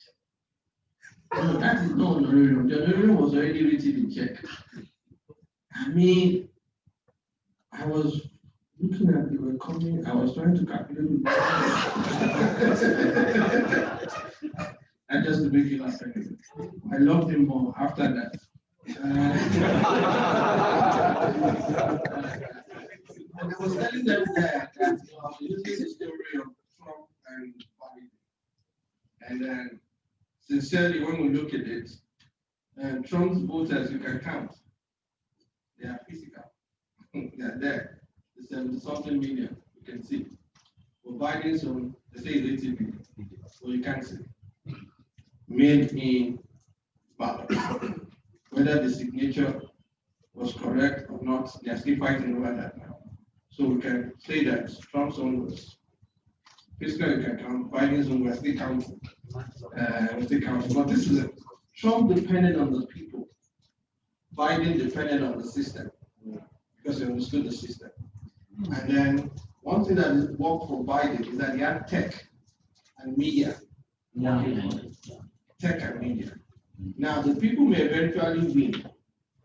Speaker 2: No, that is not honorarium. The honorarium was already written in check. I mean, I was looking at they were coming, I was trying to calculate. And just to make you laugh, I loved him more after that. And I was telling them that I was using the story of Trump and Biden. And then, sincerely, when we look at it, Trump's voters, you can count. They are physical. They are there. The 70-something million, you can see. For Biden's own, they say it's 80 million. So you can't see. Made in ballot. Whether the signature was correct or not, they are still fighting over that now. So we can say that Trump's own was physical, you can count. Biden's own, we're still counting. But this is it. Trump depended on the people. Biden depended on the system because he understood the system. And then one thing that worked for Biden is that he had tech and media. Tech and media. Now the people may eventually win,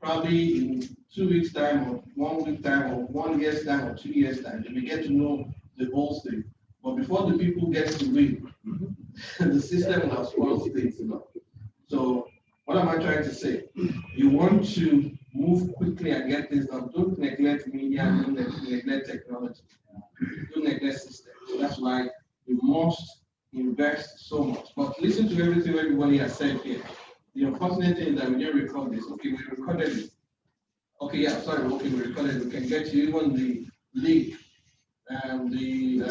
Speaker 2: probably in 2 weeks' time, or 1 week time, or 1 year's time, or 2 years' time. They may get to know the whole story. But before the people get to win, the system will have spoiled things. So what am I trying to say? You want to move quickly and get things done. Don't neglect media, don't neglect technology, don't neglect systems. So that's why you must invest so much. But listen to everything everybody has said here. The unfortunate thing is that we didn't record this. Okay, we recorded it. Okay, yeah, sorry, okay, we recorded it. We can get you even the link, the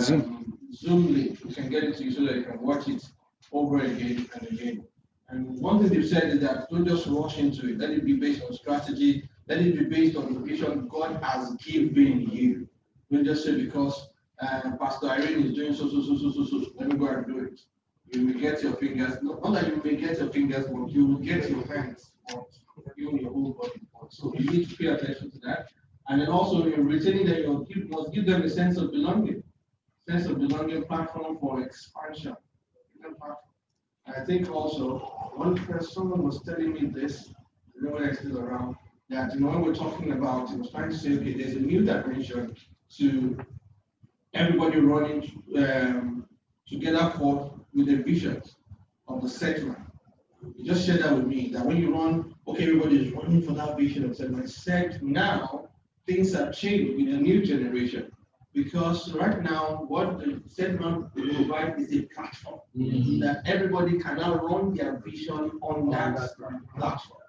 Speaker 2: Zoom link. We can get it to you so that you can watch it over again and again. And one thing they've said is that don't just rush into it. Let it be based on strategy. Let it be based on the vision God has given you. Don't just say because Pastor Irene is doing so. Let me go and do it. You will get your fingers. Not that you may get your fingers, but you will get your hands, but you and your whole body. So So you need to pay attention to that. And then also in retaining them, you must give them a sense of belonging. Sense of belonging platform for expansion. I think also one person, someone was telling me this, I don't know whether it's still around, that when we're talking about, he was trying to say, okay, there's a new dimension to everybody running together for with the vision of the settlement. You just shared that with me that when you run, okay, everybody is running for that vision of settlement. Said now things have changed in a new generation because right now what the settlement will provide is a platform that everybody can now run their vision on that platform.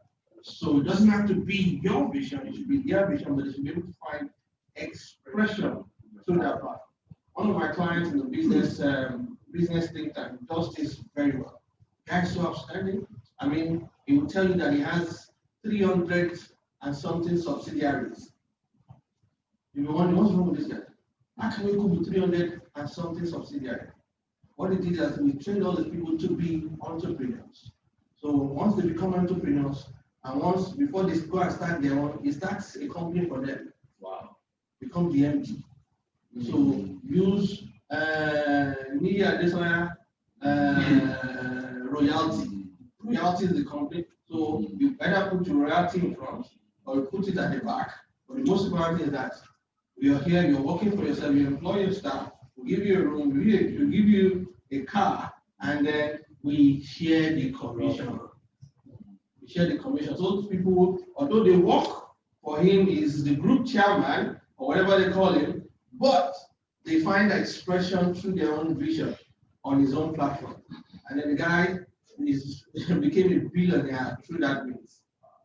Speaker 2: So it doesn't have to be your vision; it should be their vision, but they should be able to find expression through that platform. One of my clients in the business think tank does this very well. Guy's so outstanding. I mean, he will tell you that he has 300 and something subsidiaries. You know, what's wrong with this guy? How can we go with 300 and something subsidiaries? What he did is we trained all the people to be entrepreneurs. So once they become entrepreneurs, and once before they go and start their own, he starts a company for them. Wow. Become the MD. So use Niyi Adesanya royalty. Royalty is the company. So you either put your royalty in front or you put it at the back. But the most important thing is that you're here, you're working for yourself, you employ your staff, we give you a room, we give you a car, and then we share the commission. We share the commission. So those people, although they work for him, is the group chairman or whatever they call him, but they find expression through their own vision on his own platform. And then the guy became a billionaire through that means.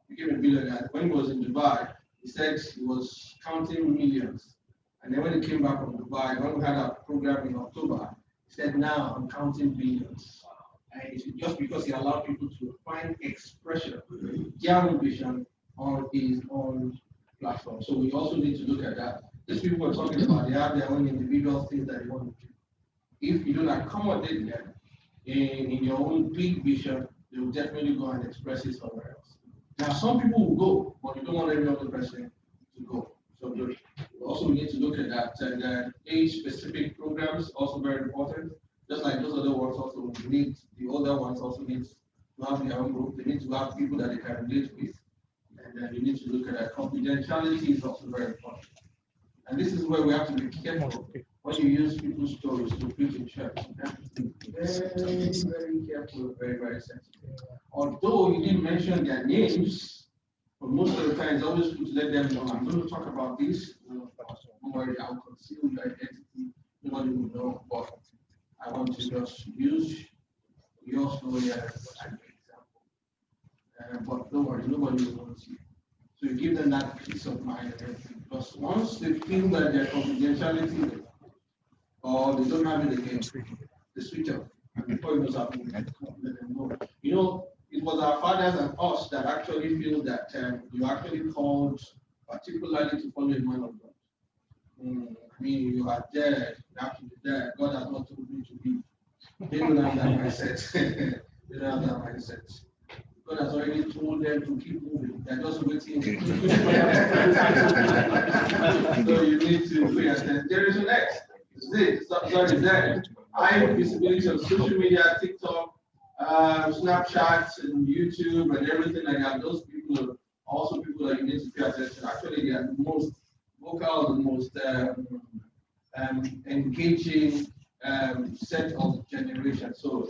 Speaker 2: Became a billionaire. When he was in Dubai, he said he was counting millions. And then when he came back from Dubai, when we had our program in October, he said, now I'm counting billions. And it's just because he allowed people to find expression, their own vision on his own platform. So we also need to look at that. These people are talking about, they have their own individual things that they want to do. If you don't accommodate them in your own big vision, they will definitely go and express it somewhere else. Now, some people will go, but you don't want every other person to go. So also we need to look at that. And age-specific programs also very important. Just like those other ones, also we need the older ones also need to have their own group. They need to have people that they can relate with, and then you need to look at that. Confidentiality is also very important. And this is where we have to be careful when you use people's stories to preach in church. Very, very careful, very, very sensitive. Although you didn't mention their names, but most of the time it's always good to let them know, I'm going to talk about this. Don't worry, I'll conceal your identity. Nobody will know, but I want to just use your story as an example. But don't worry, nobody will want you. So you give them that peace of mind and everything. Because once they feel that their confidentiality or they don't have it again, they switch off. And before it was happening, let them know. You know, it was our fathers and us that actually feel that you actually called particularly to follow a man of God. I mean, you are dead, you have to be dead. God has not told me to be. They don't have that mindset. They don't have that mindset. God has already told them to keep moving. They're just waiting. So you need to pay attention. Generation X is it. Sorry, then high visibility on social media, TikTok, Snapchat, and YouTube, and everything like that. Those people are also people that you need to pay attention. Actually, they are the most vocal, the most engaging set of generation. So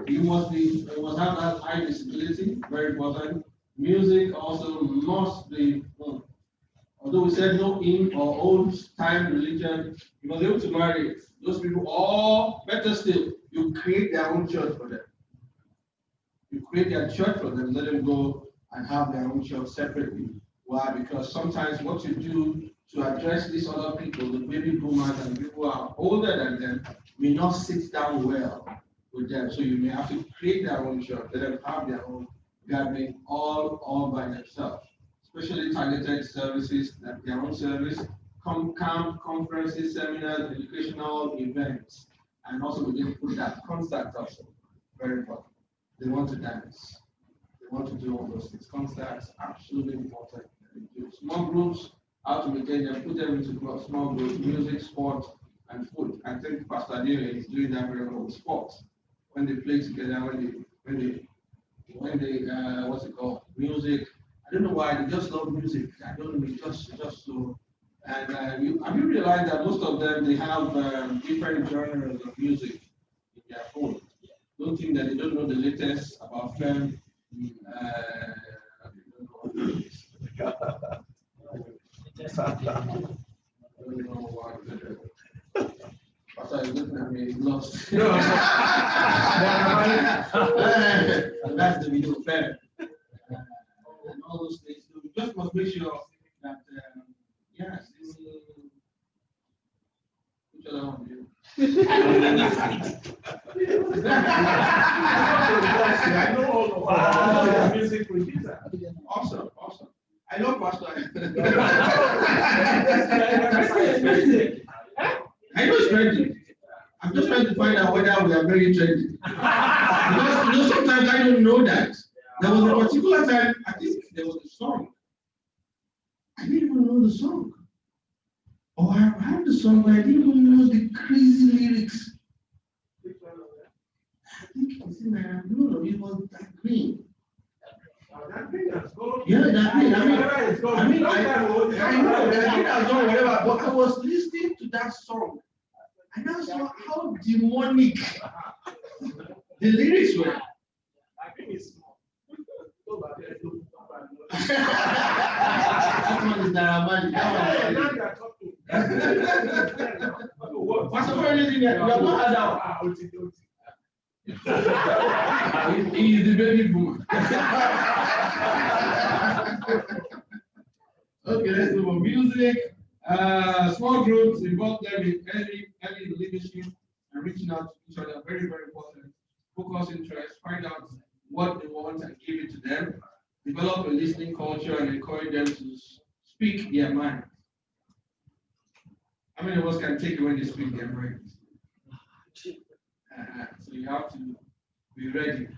Speaker 2: you must have that high visibility, very important. Music also must be, although we said no in or old time religion, you must be able to marry those people, or better still, you create their own church for them. You create their church for them, let them go and have their own church separately. Why? Because sometimes what you do to address these other people, the baby boomers and people who are older than them, may not sit down well with them. So you may have to create their own church, let them have their own gathering all by themselves. Especially targeted services, like their own service, camp, conferences, seminars, educational events. And also we did put that concerts also. Very important. They want to dance. They want to do all those things. Concerts, absolutely important. They small groups, how to maintain them, put them into small groups, music, sport, and food. I think Pastor Adele is doing that very well with sports. When they play together, when they what's it called? Music. I don't know why they just love music. I don't know, just so. And have you realized that most of them they have different genres of music in their phone? Don't think that they don't know the latest about film. Pastor is looking at me, he's lost. No. That's the video fair. And all those things. So we just must make sure that, yes, which other one do you?
Speaker 5: I know all of music producer.
Speaker 2: Awesome. I know Pastor. I know it's trendy. I'm just trying to find out whether we are very trendy. Because sometimes I don't know that. There was a particular time, I think there was a song. I didn't even know the song. Or I heard the song, but I didn't even know the crazy lyrics. I think it's in there. No, it was that green.
Speaker 5: That thing has gone.
Speaker 2: Yeah, that green. I know that green has done whatever, but I was listening to that song. And I saw how demonic the lyrics were.
Speaker 5: I think it's small.
Speaker 2: That one is Naramali. What's the point of it? You have not had that. He is the baby boomer. Okay, let's move on. Music. Small groups, involve them in early leadership and reaching out to each other. Very, very important. Focus interest, find out what they want and give it to them. Develop a listening culture and encourage them to speak their mind. How many of us can take it when they speak their mind? So you have to be ready.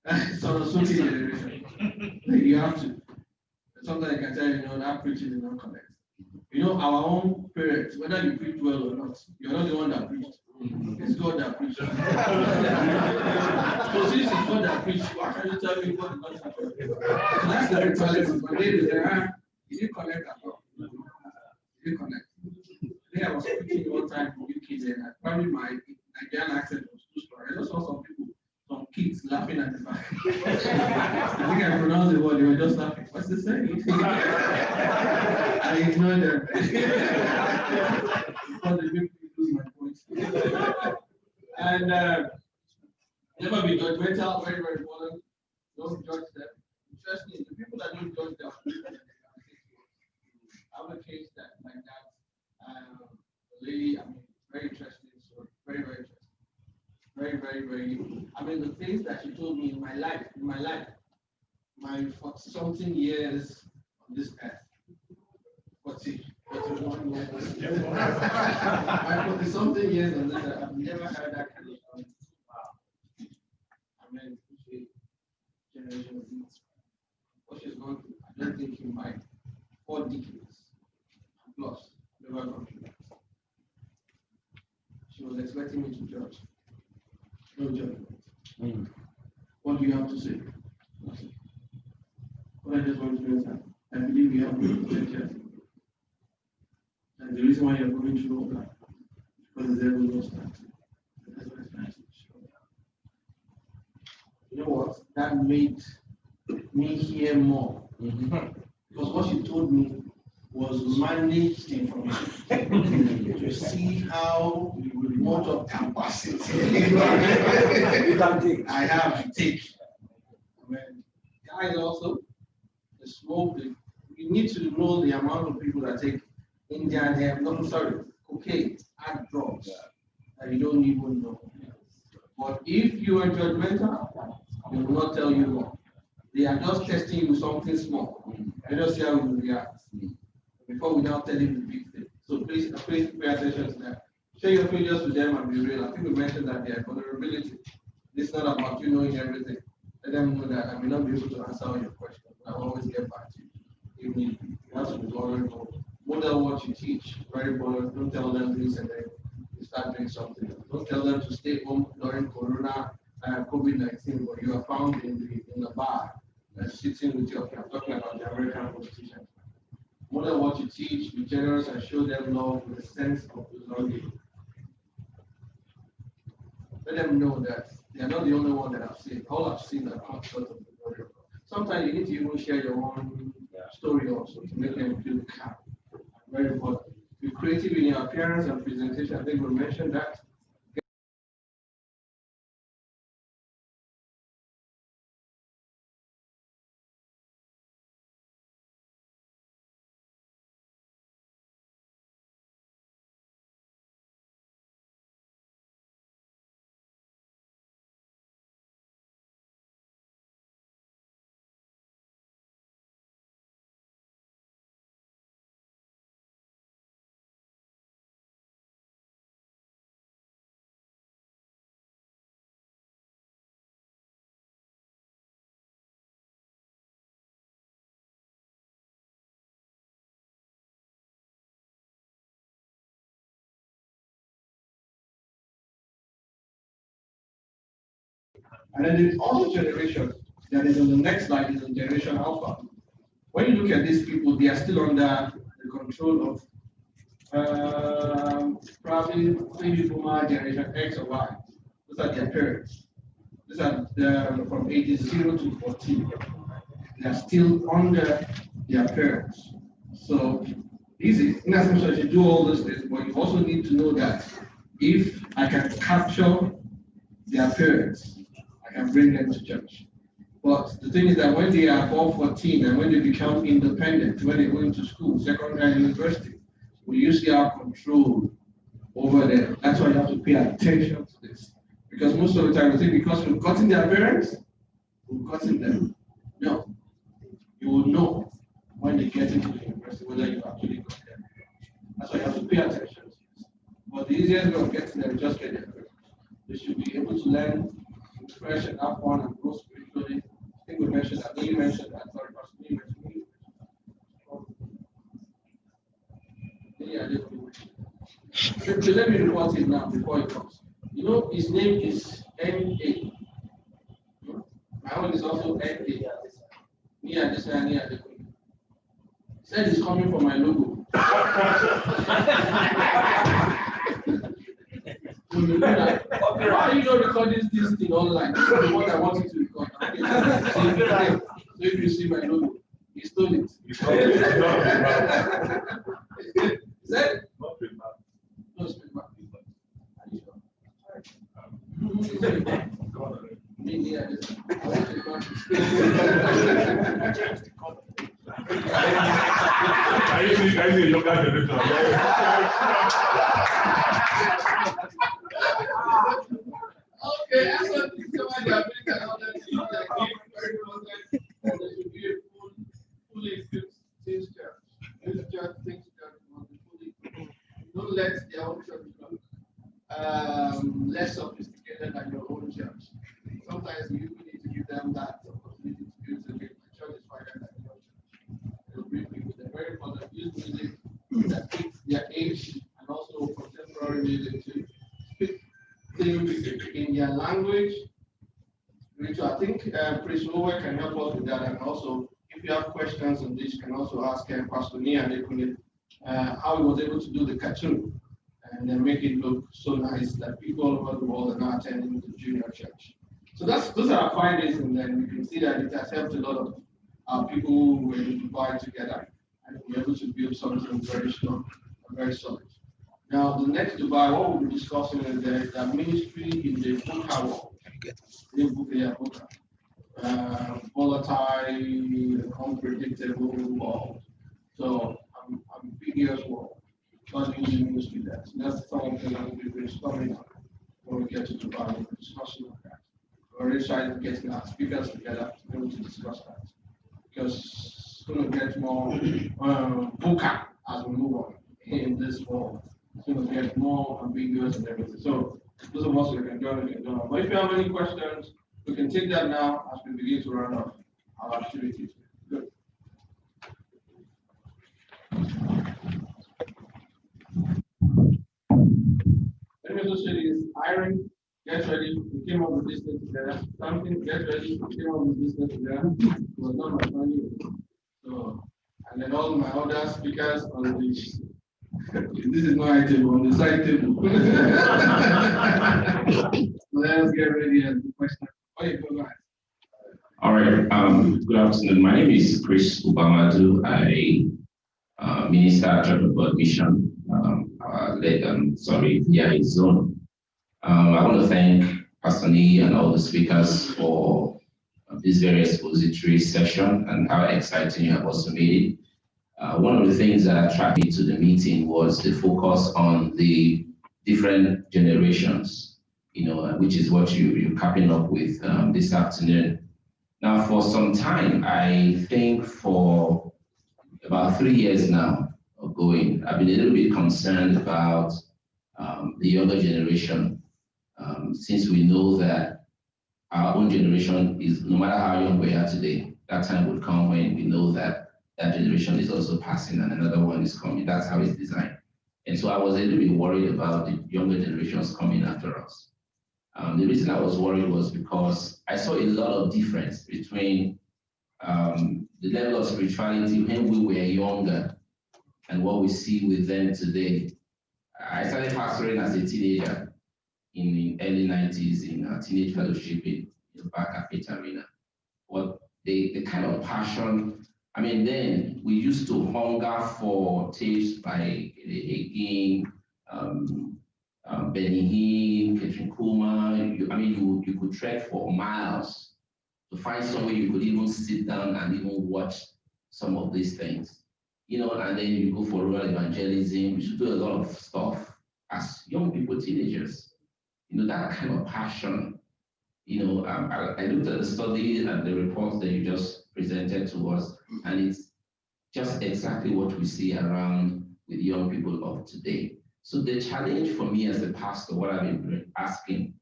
Speaker 2: Sorosuke generation. You have to. Sometimes I can tell you, that preaching is not correct. Our own parents, whether you preach well or not, you're not the one that preached. It's God that preached. So since it's God that preached, why can't you tell me God is not preached? So that's the reality. But they say, you didn't connect at all. You didn't connect. Today I was preaching one time for UK there, and probably my Nigerian accent was too strong. I just saw some kids laughing at the back. I think I pronounced the word, they were just laughing. What's the saying? I ignored them. Because they make me lose my points. And never be judgmental, very, very important. Don't judge them. Interesting, the people that don't judge them. I have a case like that. The lady, very interesting story. Very, very interesting. Very, very, very. The things that she told me in my life, my 40-something years on this earth. 41 years. My 40-something years on this earth. I've never heard that kind of story. Wow. Generation of youth. What she's gone through, I don't think in my 4 decades plus, never gone through that. She was expecting me to judge. No judgment. What do you have to say? Nothing. What I just want to do is that I believe you have good potential. And the reason why you're going through all that is because the devil knows that. That's what it's trying to show. You know what? That made me hear more. Because what she told me was managed information to see how much of capacity I have to take. Guys also, the smoke, you need to know the amount of people that take cocaine, hard drugs that you don't even know. But if you are judgmental, they will not tell you more. They are just testing you something small. Let us see how you react before we now tell you the big thing. So please pay attention to that. Share your failures with them and be real. I think we mentioned that their vulnerability. This is not about you knowing everything. Let them know that I may not be able to answer all your questions, but I will always get back to you, even very important. Model what you teach, very important. Don't tell them this and then you start doing something. Don't tell them to stay home during Corona COVID-19, but you are found in the bar sitting with your friend, talking about the American Constitution. Model what you teach, be generous and show them love with a sense of belonging. Let them know that they are not the only one that have seen. All have seen that come short of the glory of God. Sometimes you need to even share your own story also to make them feel calm. Very important. Be creative in your appearance and presentation. I think we mentioned that. And then there's also generation that is on the next slide is on generation alpha. When you look at these people, they are still under the control of probably baby boomer generation X or Y. Those are their parents. These are from ages 0 to 14. They are still under their parents. So easy. In as much as you do all those things, but you also need to know that if I can capture their parents, I can bring them to church. But the thing is that when they are above 14 and when they become independent, when they go into school, secondary and university, we usually have control over them. That's why you have to pay attention to this. Because most of the time we think because we've gotten their parents, we've gotten them. No. You will know when they get into the university whether you actually got them. That's why you have to pay attention to this. But the easiest way of getting them is just get their parents. They should be able to learn, refresh and have fun and grow spiritually. I think we mentioned that. Niyi mentioned that. Sorry, Pastor Niyi mentioned. So let me report it now before it comes. You know, his name is N.A. My own is also N.A. Niyi Adesanya, Niyi Adesanya. He said it's coming from my logo. Why are you not recording this thing online? This is what I want you to record. So if you see my logo, he stole it. He said, no, it's been back.
Speaker 5: I see younger generation.
Speaker 2: Okay, that's what somebody has been around that is like very important, and there should be a fully equipped things church. This church things church must be fully equipped. Don't let their own church look less sophisticated than your own church. Sometimes you need to give them that opportunity to be able to make the church is wider than your church. They'll bring people. They're very important. Use music that fits their age and also contemporary music to speak things in their language. Which I think Priest Lowe can help us with that. And also, if you have questions on this, you can also ask Pastor Niyi Adesanya how he was able to do the cartoon and then make it look so nice that people all over the world are now attending the junior church. So those are our findings, and then we can see that it has helped a lot of people who were able to buy together and we're able to build something very strong and very solid. Now, the next Dubai, what we'll be discussing is the ministry in the Buka world. Volatile, unpredictable world. So, ambiguous world. God using ministry there. So that's something that we'll be brainstorming on when we get to Dubai. We'll be discussing on that. We're really trying to get our speakers together to be able to discuss that. Because it's going to get more Buka as we move on in this world. It's going to get more ambiguous and everything. So those of us who can join, we can join. But if you have any questions, we can take that now as we begin to run off our activities. Good. associate is hiring, get ready, we came up with this thing together. Something, get ready, we came up with this thing together. It was not my family. So, and then all my other speakers on the this is no item on the side table. Let us get ready and do questions. Okay, go ahead.
Speaker 7: All right. Good afternoon. My name is Chris Ubamadu. I minister at Church of God Mission. Via Zone. I want to thank Pastor Niyi and all the speakers for this very expository session and how exciting you have also made it. One of the things that attracted me to the meeting was the focus on the different generations, which is what you're capping up with this afternoon. Now, for some time, I think for about 3 years now of going, I've been a little bit concerned about the younger generation, since we know that our own generation is, no matter how young we are today, that time would come when we know that that generation is also passing and another one is coming. That's how it's designed. And so I was a little bit worried about the younger generations coming after us. The reason I was worried was because I saw a lot of difference between the level of spirituality when we were younger and what we see with them today. I started pastoring as a teenager in the early 90s in a teenage fellowship in back at Faith Arena. What the kind of passion, I mean, then we used to hunger for tapes by Hagin, Benny Hinn, Catherine Kuma. You could trek for miles to find somewhere you could even sit down and even watch some of these things. And then you go for rural evangelism. We should do a lot of stuff as young people, teenagers. That kind of passion. I looked at the study and the reports that you just presented to us, and it's just exactly what we see around with young people of today. So the challenge for me as a pastor, what I've been asking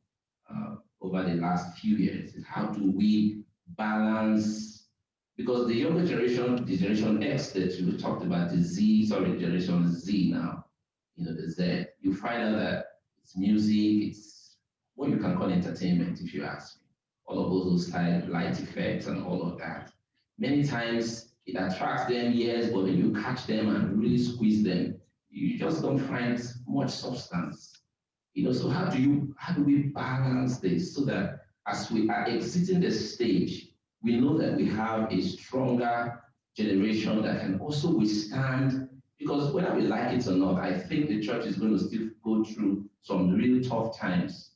Speaker 7: over the last few years is how do we balance, because the younger generation, the generation X that you talked about, generation Z now, the Z, you find out that it's music, it's what you can call entertainment, if you ask me. All of those light effects and all of that. Many times it attracts them, yes, but when you catch them and really squeeze them, you just don't find much substance. So how do we balance this so that as we are exiting the stage, we know that we have a stronger generation that can also withstand, because whether we like it or not, I think the church is going to still go through some really tough times.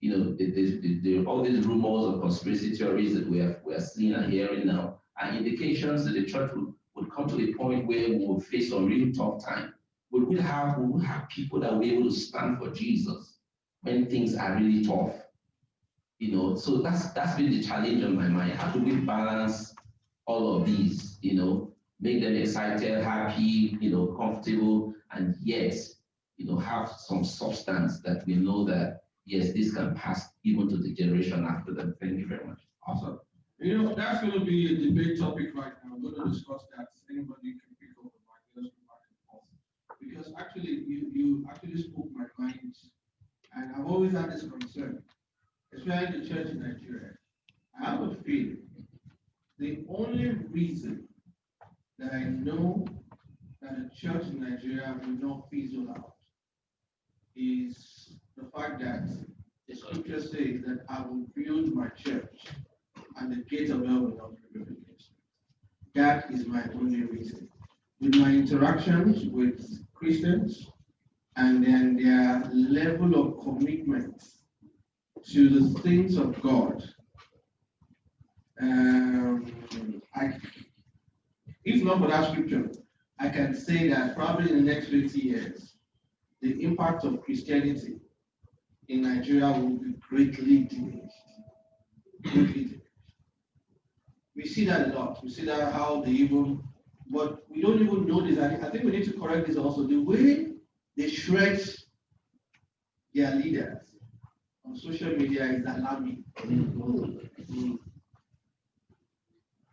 Speaker 7: All these rumors of conspiracy theories that we are seeing and hearing now are indications that the church would come to a point where we will face a really tough time. We will have people that will be able to stand for Jesus when things are really tough. So that's been the challenge on my mind. How do we balance all of these? Make them excited, happy, comfortable, and yet, have some substance that we know that yes, this can pass even to the generation after them. Thank you very much.
Speaker 2: Awesome. That's going to be a debate topic right now. We're going to discuss that. Anybody can pick up the mic, because actually you actually spoke my mind, and I've always had this concern, especially the church in Nigeria. I have a feeling the only reason that I know that the church in Nigeria will not fizzle out is the fact that the scripture says that I will build my church and the gates of hell will not prevail against it. That is my only reason. With my interactions with Christians and then their level of commitment to the things of God, if not for that scripture, I can say that probably in the next 50 years, the impact of Christianity in Nigeria will be greatly diminished. We see that a lot. We see that how they even, but we don't even know this. I think we need to correct this also. The way they shred their leaders on social media is alarming.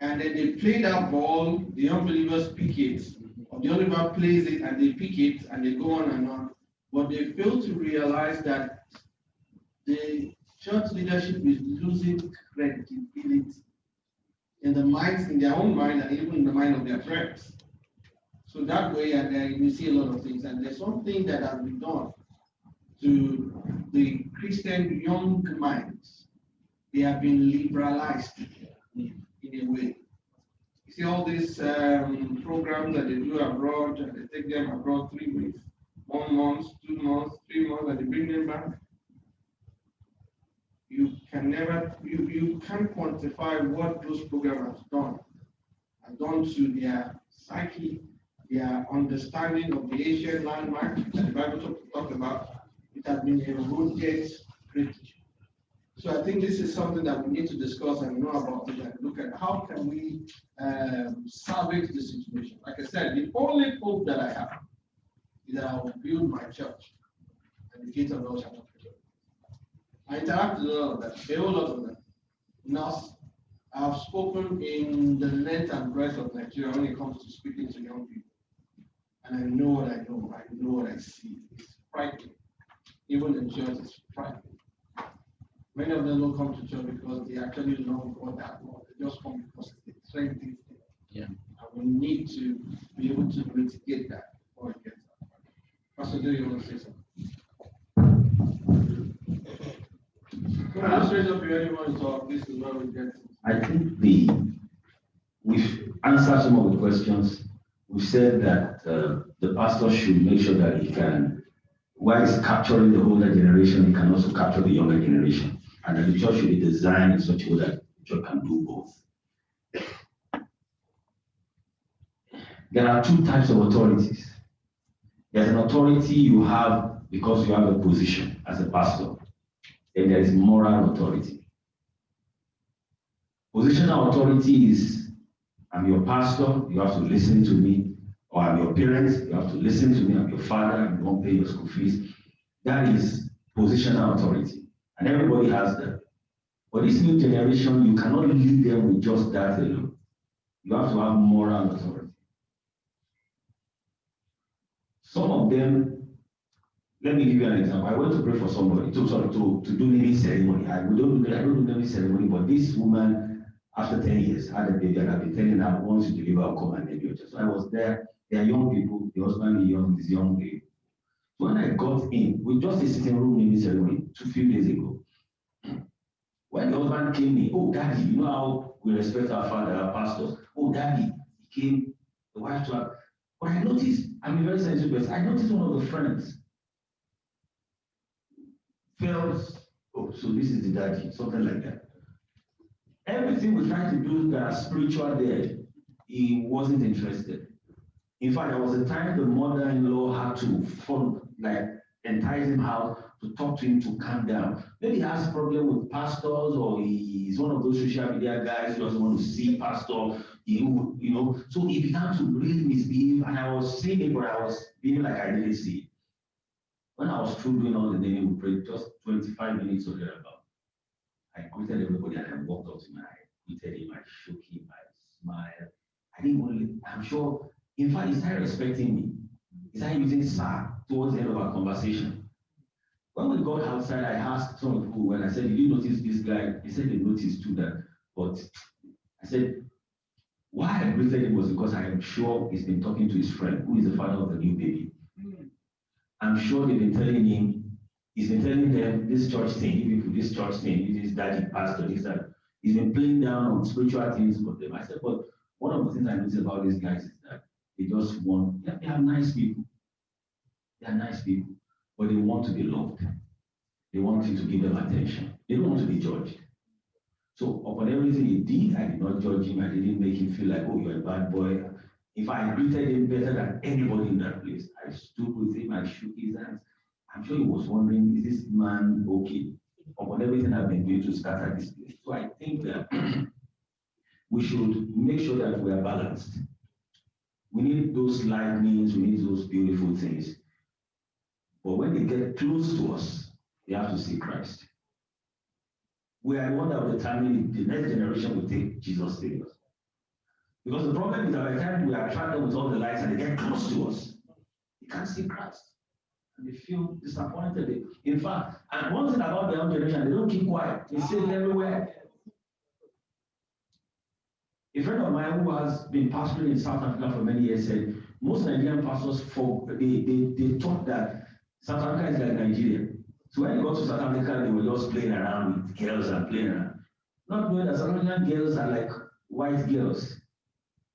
Speaker 2: And then they play that ball, the unbelievers pick it, or the unbeliever plays it and they pick it and they go on and on. But they fail to realize that the church leadership is losing credibility in the minds, in their own mind, and even in the mind of their friends. So that way, and you see a lot of things. And there's something that has been done to the Christian young minds. They have been liberalized in a way. You see all these programs that they do abroad, and they take them abroad 3 weeks, 1 month, 2 months, 3 months, and they bring them back. You can't quantify what those programs have done to their psyche, their understanding of the ancient landmark that the Bible talks about. It has been eroded greatly. So I think this is something that we need to discuss and know about it and look at how can we salvage the situation. Like I said, the only hope that I have is that I will build my church and the gates of hell shall not prevail. I interact with a lot of them, a whole lot of them. Now, I've spoken in the length and breadth of Nigeria when it comes to speaking to young people. And I know what I know, I know what I see. It's frightening. Even in church, it's frightening. Many of them don't come to church because they actually love God that much. They just come because it's strength thing.
Speaker 7: Yeah.
Speaker 2: And we need to be able to mitigate that before it gets out. Pastor, do you want to say something? Just raise up your anyone to talk. This is where we get.
Speaker 6: I think we've answered some of the questions. We've said that the pastor should make sure that he can, while he's capturing the older generation, he can also capture the younger generation. And that the church should be designed in such a way that the church can do both. There are two types of authorities. There's an authority you have because you have a position as a pastor. Then there is moral authority. Positional authority is, I'm your pastor, you have to listen to me, or I'm your parents, you have to listen to me, I'm your father, you won't pay your school fees. That is positional authority. And everybody has that. But this new generation, you cannot lead them with just that alone. You have to have moral authority. Some of them, let me give you an example. I went to pray for somebody, to do naming ceremony. I don't do naming ceremony, but this woman, after 10 years, had a baby, and I've been telling her, once you deliver, I'll come and name your child. So I was there. They are young people. The husband is young, this young baby. So when I got in, with just a sitting room naming ceremony, a few days ago, when the husband came in, oh, daddy, you know how we respect our father, our pastors. Oh, daddy, he came, the wife to her. But I noticed, I'm a very sensitive person, I noticed one of the friends felt, oh, so this is the daddy, something like that. Everything we tried to do that spiritual there, he wasn't interested. In fact, there was a time the mother-in-law had to entice him out to talk to him to calm down. Maybe he has a problem with pastors, or he's one of those social media guys who doesn't want to see pastor. So he began to really misbehave, and I was seeing it, but I was being like I didn't see it. When I was through doing all the naming, we prayed just 25 minutes or thereabout. I greeted everybody and I walked up to him and I greeted him, I shook him, I smiled. I didn't want to, I'm sure, in fact, he started respecting me. He started using sir towards the end of our conversation. When we got outside, I asked some of the people, when I said, did you notice this guy? He said they noticed too that, but I said, why I greeted him was because I am sure he's been talking to his friend, who is the father of the new baby. I'm sure they've been telling him, he's been telling them this church thing, even this church thing, this daddy pastor, this that. He's been playing down on spiritual things for them. I said, but one of the things I noticed about these guys is that they just want, they are nice people. They are nice people, but they want to be loved. They want you to give them attention. They don't want to be judged. So upon everything he did, I did not judge him. I didn't make him feel like, oh, you're a bad boy. If I greeted him better than anybody in that place, I stood with him, I shook his hands. I'm sure he was wondering, is this man okay? Upon everything I've been doing to scatter this place. So I think that we should make sure that we are balanced. We need those lightnings, we need those beautiful things. But when they get close to us, they have to see Christ. We are the one that will determine the next generation will take Jesus serious. Because the problem is that by the time we attract them with all the lights and they get close to us, they can't see Christ. And they feel disappointed. In fact, and one thing about the young generation, they don't keep quiet. They say it everywhere. A friend of mine who has been pastoring in South Africa for many years said most Nigerian pastors they thought that South Africa is like Nigeria. So when they got to South Africa, they were just playing around with girls and playing around. Not knowing that South African girls are like white girls.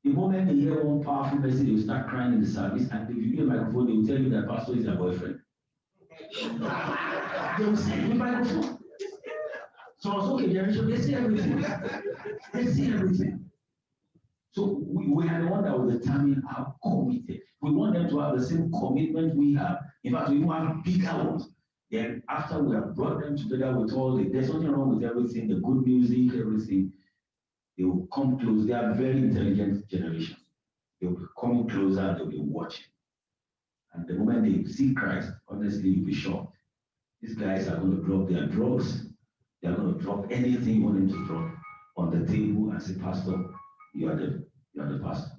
Speaker 6: The moment they hear one powerful message, they will start crying in the service, and if you give a microphone, they will tell you that pastor is their boyfriend. They will say the microphone. So generation, they see everything. They see everything. So we are the one that will determine how committed. We want them to have the same commitment we have. In fact, we even have bigger ones. Then after we have brought them together with all the, there's nothing wrong with everything, the good music, everything, they will come close. They are very intelligent generation. They will be coming closer, they'll be watching. And the moment they see Christ, honestly, you'll be shocked. These guys are going to drop their drugs. They are going to drop anything you want them to drop on the table and say, Pastor, you are the pastor.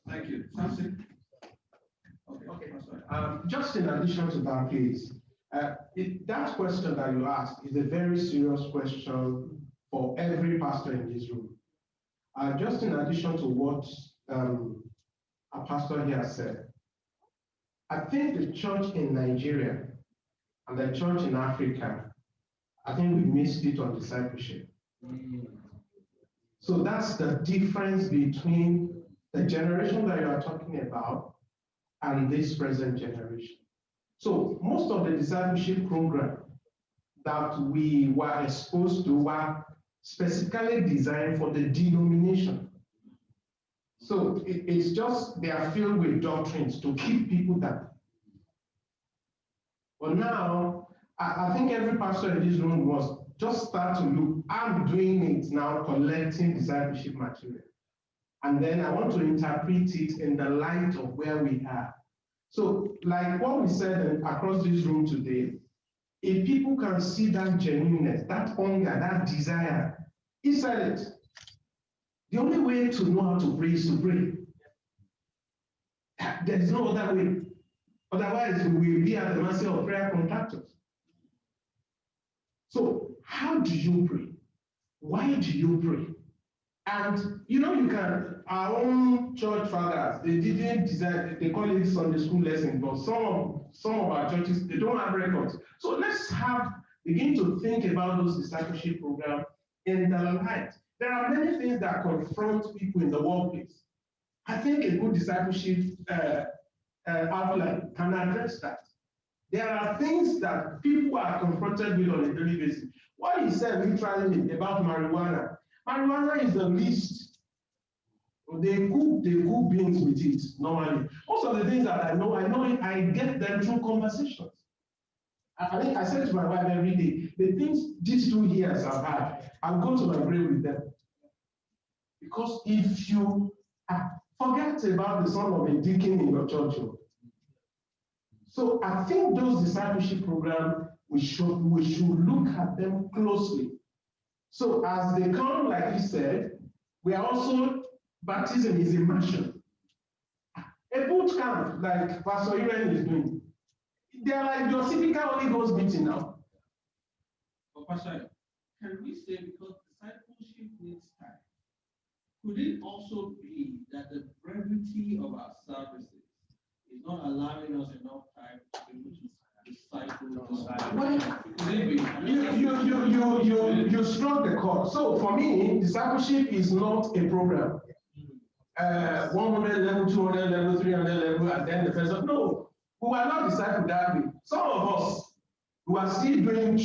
Speaker 2: Thank you. Samson? Okay, Pastor.
Speaker 8: Just in addition to that, please, that question that you asked is a very serious question for every pastor in this room. Just in addition to what a pastor here said, I think the church in Nigeria and the church in Africa, I think we missed it on discipleship. So that's the difference between the generation that you are talking about and this present generation. So most of the discipleship program that we were exposed to were specifically designed for the denomination. So it's just, they are filled with doctrines to keep people down. But now, I think every pastor in this room must just start to look, I'm doing it now, collecting discipleship material. And then I want to interpret it in the light of where we are. So, like what we said across this room today, if people can see that genuineness, that hunger, that desire, inside it, the only way to know how to pray is to pray. There is no other way. Otherwise, we will be at the mercy of prayer contractors. So, how do you pray? Why do you pray? And you can, our own church fathers, they didn't design, they call it Sunday school lesson, but some of our churches, they don't have records. So let's begin to think about those discipleship programs in the light. There are many things that confront people in the workplace. I think a good discipleship outline can address that. There are things that people are confronted with on a daily basis. What he said literally about marijuana. Marijuana is the least. They cook beans with it normally. Most of the things that I know it, I get them through conversations. I think I said to my wife every day, the things these 2 years I've had, I'll go to my grave with them. Because if you forget about the son of a deacon in your church, so I think those discipleship programs, we should look at them closely. So as they come, like he said, we are also, baptism is immersion. A boot camp, like Pastor Iren is doing, they are like your typical Holy Ghost meeting now.
Speaker 2: But Pastor, can we say because discipleship needs time, could it also be that the brevity of our services is not allowing us enough time to be able to disciple?
Speaker 8: Well, you struck the chord. So for me, discipleship is not a program. 100 level, 200 level, 300 level, and then the person. No, we are not discipled that way. Some of us who are still doing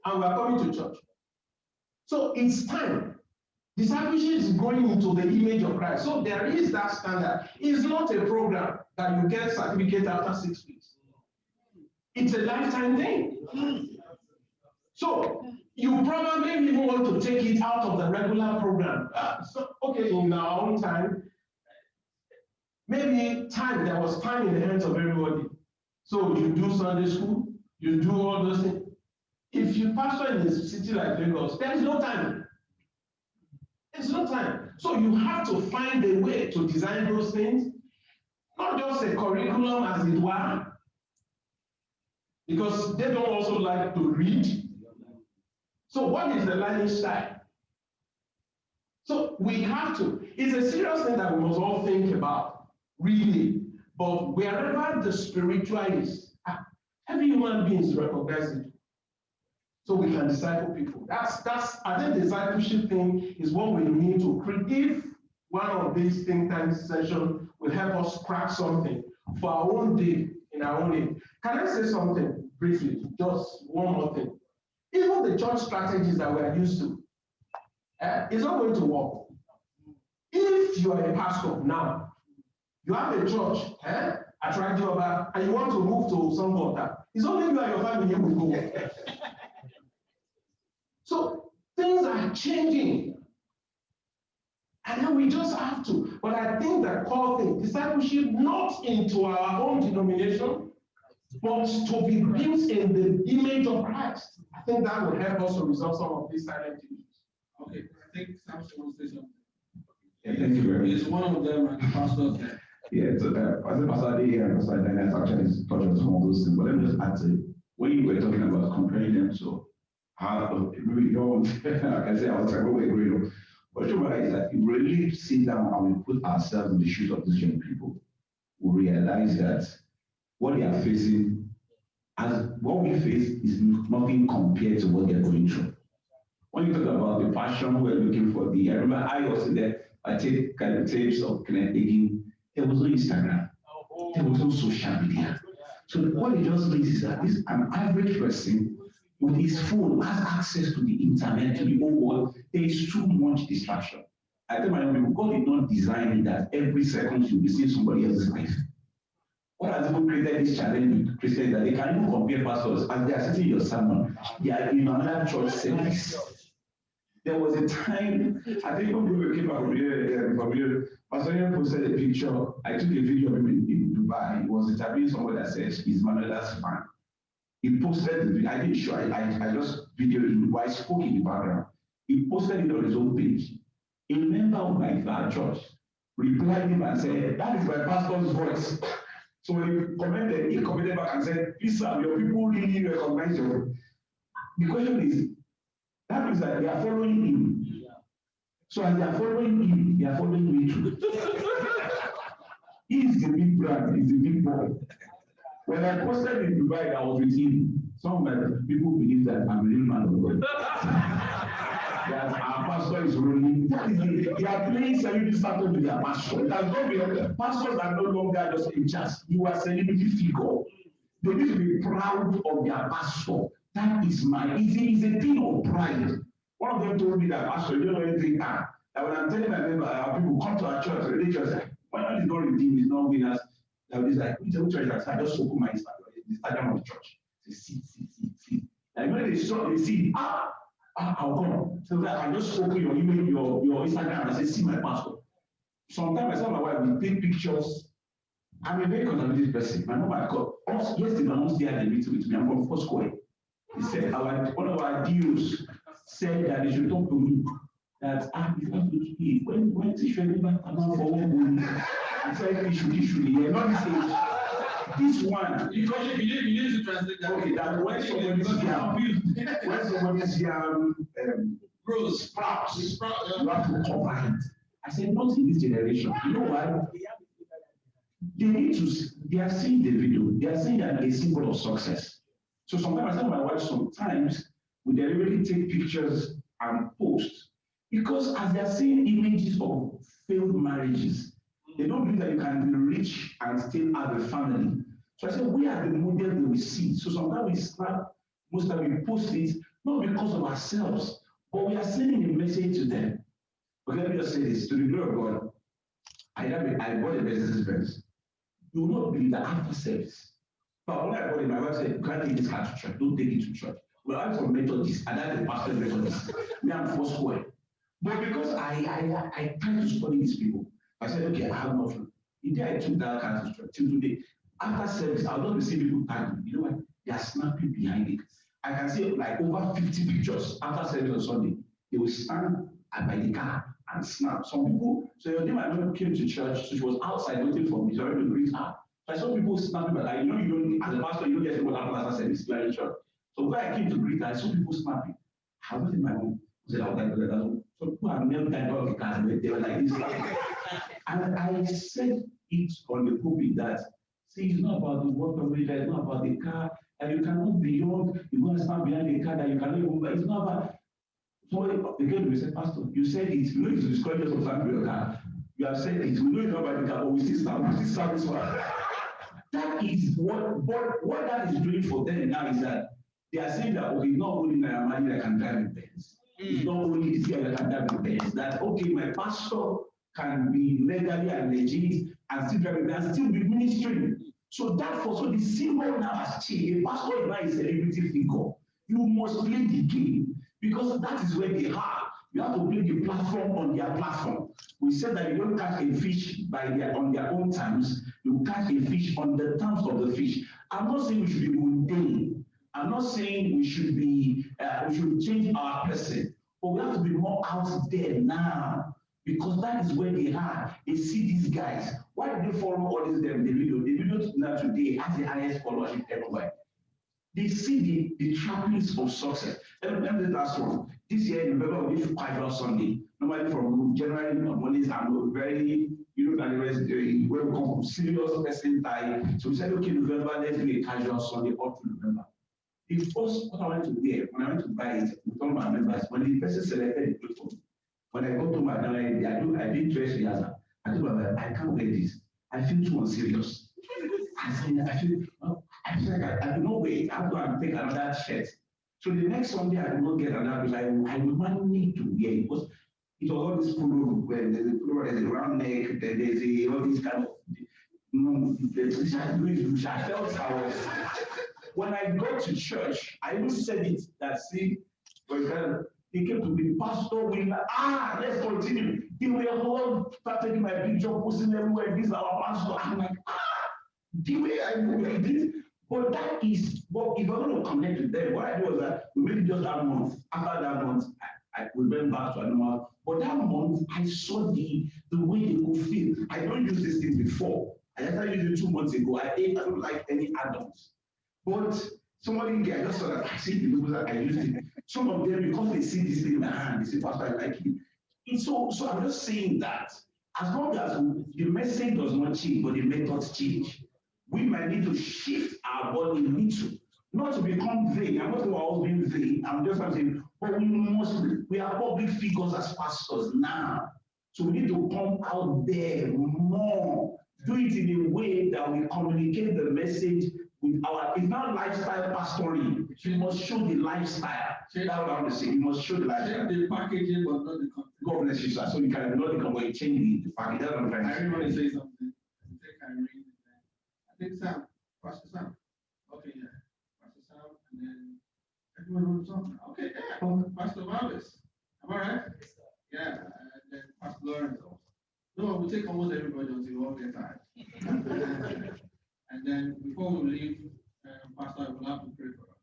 Speaker 8: and we are coming to church. So it's time. Discipleship is going into the image of Christ. So there is that standard. It's not a program that you get certificate after 6 weeks. It's a lifetime thing. So you probably even want to take it out of the regular program. Okay, in our own time, maybe there was time in the hands of everybody. So you do Sunday school, you do all those things. If you pastor in a city like Lagos, there is no time. There's no time. So you have to find a way to design those things, not just a curriculum as it were, because they don't also like to read. So what is the learning style? So we have to, it's a serious thing that we must all think about, really. But wherever the spiritual is, every human being is recognized. So we can disciple people. I think discipleship thing is what we need to create. If one of these think tank sessions will help us crack something for our own day, in our own day. Can I say something briefly? Just one more thing. Even the church strategies that we are used to, it's not going to work. If you are a pastor now, you have a church, at Radioba, and you want to move to some water, it's only you and your family who will go. So things are changing. And then we just have to. But I think that core thing, discipleship, not into our own denomination, but to be built in the image of Christ. I think that will help us to resolve some of these silent issues.
Speaker 2: Okay, I think Samson wants to say something.
Speaker 4: Yeah, thank you very much.
Speaker 2: It's one of them, and the pastor there.
Speaker 4: Yeah, so as a pastor here, Pastor Daniel actually touched on some of those things. But let me just add to it. When you were talking about comparing them to how maybe you don't, I can say I was like, we were growing up. But you realize that if we really sit down and we put ourselves in the shoes of these young people, we realize that what they are facing, as what we face, is nothing compared to what they're going through. When you talk about the passion we're looking for, I remember I was there, I take kind of tapes of Kenneth Hagin. There was no Instagram, there was no social media. So what it just means is that this an average person with his phone has access to the internet, to the whole world. There is too much distraction. I tell my young people, God did not design it that every second you'll be seeing somebody else's life. What has even created this challenge with Christians that they can even compare pastors as they are sitting in your sermon. They are in another church service. There was a time, I think when we came back from here, Pastor Ian posted a picture. I took a video of him in Dubai. He was interviewing somebody that says he's Manuela's fan. He posted the video. I didn't show, I just videoed him, but I spoke in the background. He posted it on his own page. A member of our church replied him and said, that is my pastor's voice. So when he commented back and said, please sir, your people really recognize your. The question is, that means that they are following him. So as they are following him, they are following me too. He is the big brand, he's the big boy. When I posted in Dubai, I was with him. Some of my people believe that I'm a real man of God. That our pastor is running. They are playing celebrity status with their pastor. It has not been, pastors are no longer just in charge. You are a celebrity figure. They need to be proud of their pastor. That is it's a thing of pride. One of them told me that, pastor, you don't know anything. That when I'm telling my member, our people come to our church, religious, why not is not redeemed, is not winners. That is like, which church? I just open my Instagram of the church. Say, see. Like when they see, I'll come. So that I just open your email, your Instagram, and say, see my pastor. Sometimes I tell my wife, we take pictures. I'm a very conservative person. My mom, I called. Yesterday, my mom stayed at the meeting with me. I'm from Foursquare. He said, one of our deals said that they should talk to me. That it's not going to be when is she back for one goal? I said, issue, yeah, not this age. This one.
Speaker 2: You need to translate that.
Speaker 4: Okay, that when somebody's here, grows, sprouts, you have to cover it. I said, not in this generation. You know why? They are seeing the video, they are seeing that a symbol of success. So sometimes I tell my wife, sometimes we deliberately take pictures and post because as they are seeing images of failed marriages, they don't believe that you can be rich and still have a family. So I said, we are the model that we see. So sometimes we snap, most of we post it, not because of ourselves, but we are sending a message to them. But let me just say this, to the glory of God, I bought a Mercedes-Benz. You will not believe that after service. But when I bought it, my wife said, you can't take this car to church, don't take it to church. Well, I'm from Methodist, and I'm the pastor of Methodist. Me, I'm Foursquare. But because I tried to study these people, I said, okay, I have nothing. The day I took that car to church, till today, after service, I'll not see people tagging. You know what? They are snapping behind it. I can see like over 50 pictures after service on Sunday. They will stand by the car and snap. Some people, so your day my mom came to church, so she was outside waiting for me, so I went to greet her.
Speaker 6: So I saw people snapping, but you don't, as a pastor, you don't get what happens as a service, you are in church. So when I came to greet, I saw people snapping. I went in my home, said, I was like, so people have never died out of the car, they were like this. And I said it on the pulpit that, see, it's not about the work of it, it's not about the car, and you cannot be young, you want to stand behind the car that you cannot even, it's not about. Somebody again to me said, Pastor, you said it, you know it's discouraging us of standing with your car. You have said it, we know it's not about the car, but we still stand this one. That is what that is doing for them now is that they are saying that, okay, not only my money that can drive the Benz, it's not only this guy that can drive the Benz, that, okay, my pastor can be legally and legit and still drive the Benz and still be ministering. So therefore, so the symbol now has changed. A pastor is not a celebrity figure. You must play the game because that is where they are. You have to play the platform on their platform. We said that you don't catch a fish on their own terms. You catch a fish on the terms of the fish. I'm not saying we should be mundane. I'm not saying we should change our person, but we have to be more out there now because that is where they are. They see these guys. Why do they follow all these them? The video now today has the highest followership everywhere. They see the trappings of success. Let me the last one. This year in November, we did casual Sunday. Normally from January, Mondays, I'm very, that the rest when we come from serious person time. So we said, okay, November, let's do a casual Sunday up to November. The first what I went to wear, when I went to buy it with all my members, when the person selected the clothes, when I got to my I did dress rehearsal. I told my I can't wear this. I feel too unserious. I feel like I do not wait. I have to go and take another shirt. So the next Sunday, I did not get another because I need to wear it because it was all this polo where there's a polo, there's a round neck, there's all this kind of. I felt I was. When I got to church, I even said it that see, they came to me, Pastor, let's continue. They were all starting my picture, posting everywhere. This is our pastor. I'm like, the way I move this. But that is, but if I'm going to connect with them, what I do was that we made it just that month. After that month, I went back to normal. But that month, I saw the way they could feel. I don't use this thing before. I started using it 2 months ago. I don't like any add-ons. But somebody, I just saw that I see the people that I used it. Some of them, because they see this thing in my hand, they say, Pastor, I like it. And so I'm just saying that as long as the message does not change, but the methods change, we might need to shift our body a little, not to become vain. I'm not saying we're all being vain. I'm just saying, but we are public figures as pastors now. So we need to come out there more, do it in a way that we communicate the message with it's not lifestyle pastoring. You must show the lifestyle. That's what I want to say. You must show the lifestyle.
Speaker 2: Change the packaging, but not the content.
Speaker 6: God bless you, sir. So you can not become when you change the package. That's what I'm trying to say.
Speaker 2: Everybody say something. I think Sam, Pastor Sam. Okay, yeah. Pastor Sam, and then everyone will talk. Okay, yeah. Pastor Marvis. Am I right? Yeah, and then Pastor Lawrence also. No, we'll take almost everybody until we all get tired. And then before we leave, Pastor, I will have to pray for us.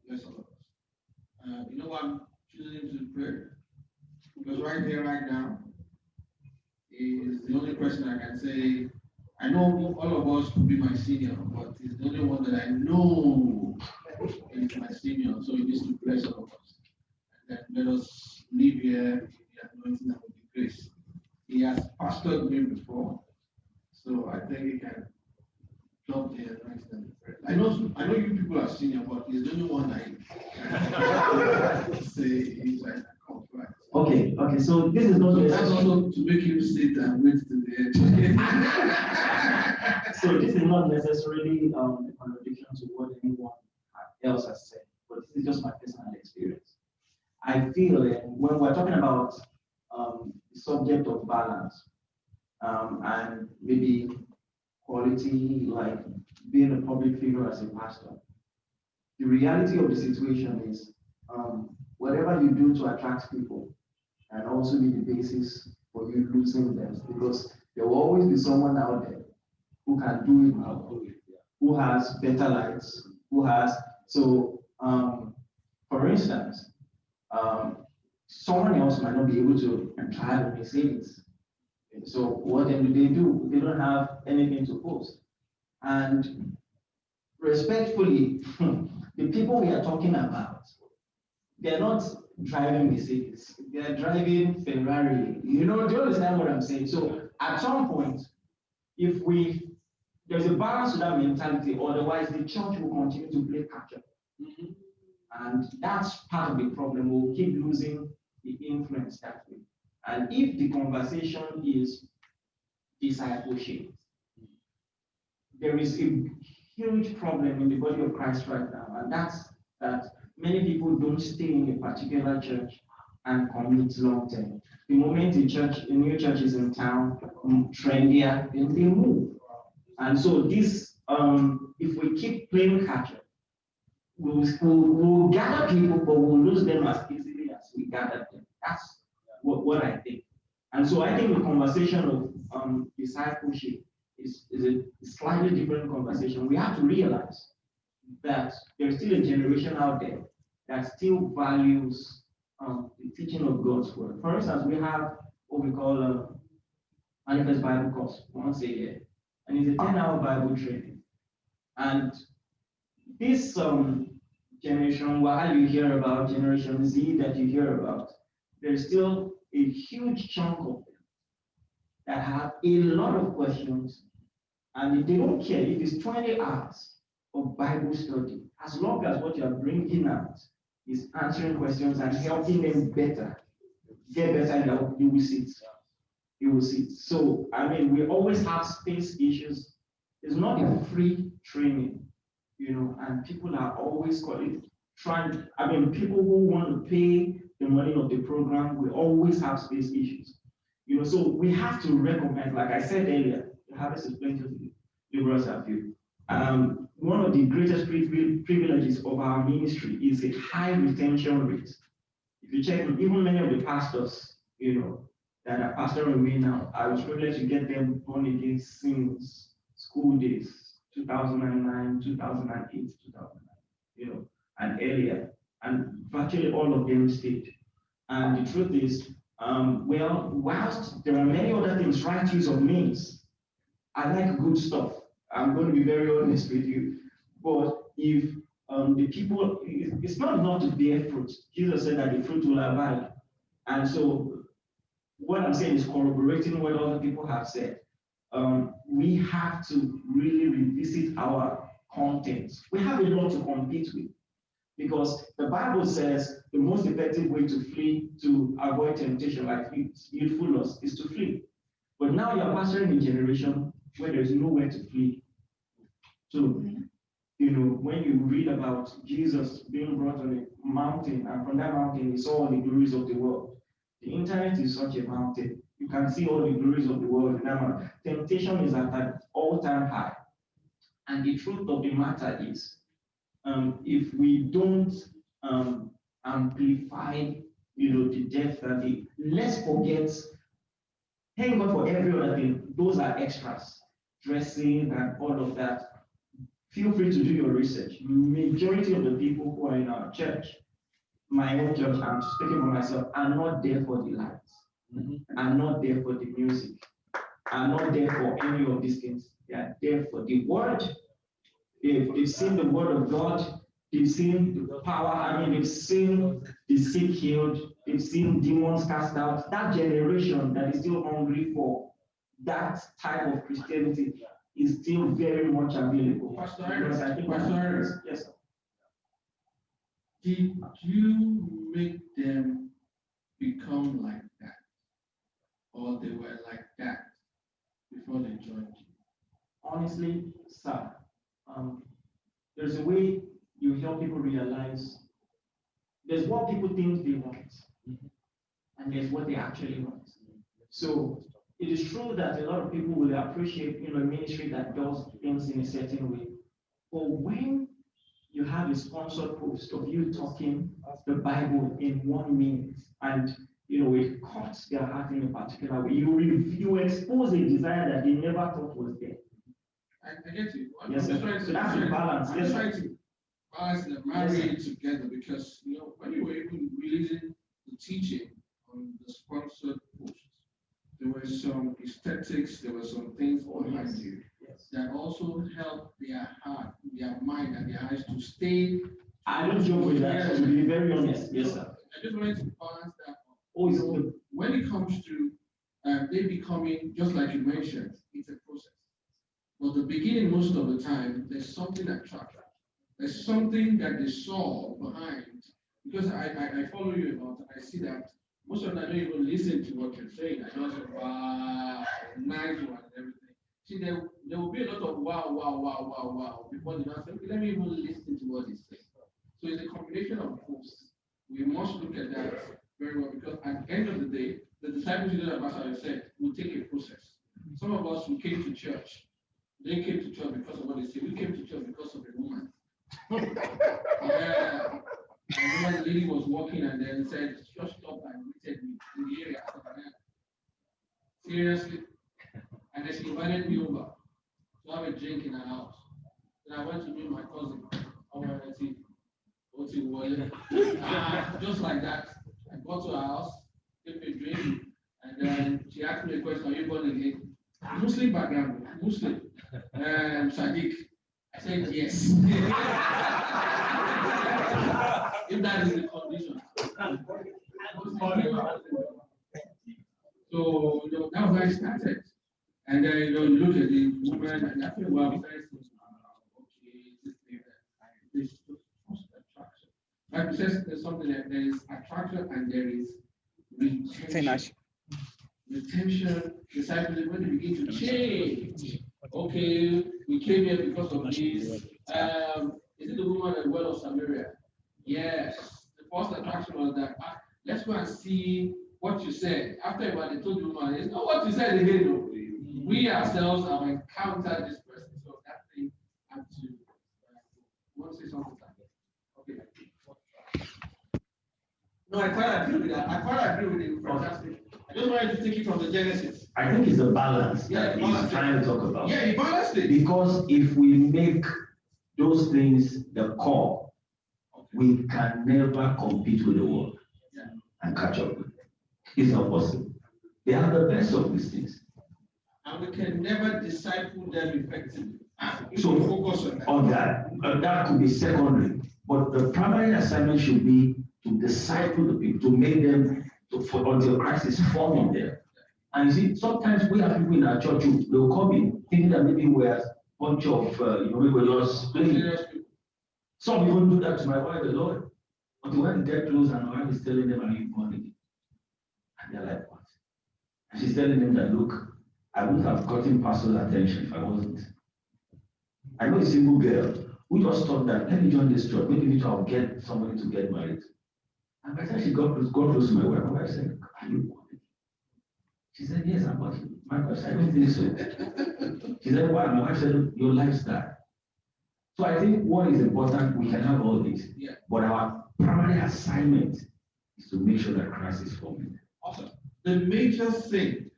Speaker 2: Bless all of us. You know what I'm choosing to pray? Because right here, right now, is the only person I can say, I know all of us could be my senior, but he's the only one that I know is my senior, so he needs to bless all of us. And then let us live here in the anointing and with the grace. He has pastored me before, so I think he can drop the anointing and the prayer. I know you people are senior, but he's the only one I say he's like compliant.
Speaker 1: Okay, so this is not
Speaker 2: That's also to make him sit and wait to the end.
Speaker 1: So this is not necessarily a contradiction to what anyone else has said, but this is just my personal experience. I feel when we're talking about the subject of balance and maybe quality, like being a public figure as a pastor, the reality of the situation is whatever you do to attract people and also be the basis for you losing them, because there will always be someone out there who can do it now, who has better lights, who has, so for instance, someone else might not be able to drive a Mercedes. So what then do? They don't have anything to post. And respectfully, the people we are talking about, they're not driving Mercedes, they're driving Ferrari. Do you understand what I'm saying? So at some point, if there's a balance to that mentality, otherwise the church will continue to play catch up. And that's part of the problem. We'll keep losing the influence that way. And if the conversation is discipleship, there is a huge problem in the body of Christ right now, and that's that many people don't stay in a particular church and commit long term. The moment a new church is in town, trendier, then they move. And so this, if we keep playing catch up, we'll gather people, but we'll lose them as easily as we gather them. That's what I think. And so I think the conversation of discipleship is a slightly different conversation. We have to realize that there's still a generation out there that still values the teaching of God's word. For instance, we have what we call a Manifest Bible course once a year, and it's a 10-hour Bible training. And this generation Y you hear about, Generation Z that you hear about, there's still a huge chunk of them that have a lot of questions, and they don't care if it's 20 hours of Bible study, as long as what you're bringing out is answering questions and helping them get better, you will see it. You will see it. So, I mean, we always have space issues. It's not a free training, and people are always people who want to pay the money of the program, we always have space issues. So we have to recognize, like I said earlier, the harvest is plenty of liberals have you. One of the greatest privileges of our ministry is a high retention rate. If you check even many of the pastors, that are pastoring me now, I was privileged to get them born again since school days, 2009, 2008, 2009, and earlier. And virtually all of them stayed. And the truth is, whilst there are many other things, right use of means, I like good stuff. I'm going to be very honest with you. But if the people, it's not enough to bear fruit. Jesus said that the fruit will abide. And so what I'm saying is corroborating what other people have said. We have to really revisit our content. We have a lot to compete with. Because the Bible says the most effective way to avoid temptation, like youthful lust, is to flee. But now you're pastoring a generation where there's nowhere to flee. So, when you read about Jesus being brought on a mountain, and from that mountain he saw all the glories of the world. The internet is such a mountain. You can see all the glories of the world in that mountain. Temptation is at an all-time high. And the truth of the matter is, if we don't amplify, the depth and let's forget, thank God for every other thing. Those are extras, dressing and all of that. Feel free to do your research. Majority of the people who are in our church, my own church, I'm speaking for myself, are not there for the lights, are not there for the music, are not there for any of these things. They are there for the word. They've seen the word of God. They've seen the power. They've seen the sick healed. They've seen demons cast out. That generation that is still hungry for that type of Christianity is still very much available.
Speaker 2: Pastor
Speaker 1: Iris, yes, sir.
Speaker 2: Did you make them become like that? Or they were like that before they joined you?
Speaker 1: Honestly, sir, there's a way you help people realize there's what people think they want, and there's what they actually want. So it is true that a lot of people will appreciate, a ministry that does things in a certain way. But when you have a sponsored post of you talking the Bible in 1 minute, and it cuts their heart in a particular way, you expose a desire that they never thought was there.
Speaker 2: I get you.
Speaker 1: Yes, sir. So that's the balance.
Speaker 2: I'm
Speaker 1: Yes,
Speaker 2: trying
Speaker 1: sir.
Speaker 2: to balance and marry it together because when you were even releasing the teaching on the sponsored posts, there were some aesthetics, there were some things behind you that also help their heart, their mind, and their eyes to stay.
Speaker 6: I don't joke with that, to be very honest. Yes, sir.
Speaker 2: I just wanted to balance that.
Speaker 6: Oh, it's good.
Speaker 2: When it comes to they becoming, just like you mentioned, it's a process. But the beginning, most of the time, there's something attractive. There's something that they saw behind. Because I follow you a lot, and I see that most of them don't even listen to what you're saying. I just say, wow, nice one and everything. See, there will be a lot of wow before they don't say, okay, let me even listen to what he's saying. So it's a combination of both. We must look at that very well because at the end of the day, the disciples, as I said, will take a process. Some of us who came to church, they came to church because of what they say. We came to church because of a woman. Yeah. And one lady was walking and then said, just stop and greeted me in the area. Seriously. And then she invited me over to have a drink in her house. Then I went to meet my cousin. Just like that. I got to her house, gave me a drink, and then she asked me a question, are you born again? Muslim background, Muslim. Sadiq. I said yes. If that is the condition. So that was how I started. And then you look at the woman and after a while, okay, this thing that this first attraction. Like says there's something that there is attraction and there is retention. Retention, disciples when they begin to change. Okay, we came here because of this. Is it the woman at the well of Samaria? Yes. The first attraction was that let's go and see what you said. After a while, they told the woman, it's not what you said again. No. We ourselves have encountered this person. So that thing had to want to say something like that. Okay. No, I quite agree with that. I quite agree with you. Fantastic. I just wanted to take it from the Genesis.
Speaker 6: I think it's a balance that he's trying to talk about.
Speaker 2: Yeah, he balanced it.
Speaker 6: Because if we make those things the core, we can never compete with the world and catch up with it. It's not possible. They have the best of these things.
Speaker 2: And we can never disciple them effectively.
Speaker 6: So
Speaker 2: focus
Speaker 6: on that. That could be secondary. But the primary assignment should be to disciple the people, to make them until Christ is forming them. And you see, sometimes we have people in our church who will come in thinking that maybe we're a bunch of, we were just playing. Some even do that to my wife, the Lord. Until when they get close and my wife is telling them, are you born again? And they're like, what? And she's telling them that, look, I would have gotten pastor's attention if I wasn't. I know a single girl who just thought that, let me join this church, maybe I'll get somebody to get married. And by the time she got close to my wife said, are you born again? She said, yes, I'm born again. My wife said, I don't think so. She said, why? My wife said, your lifestyle. So I think what is important, we can have all this, but our primary assignment is to make sure that Christ is forming.
Speaker 2: Awesome. The major thing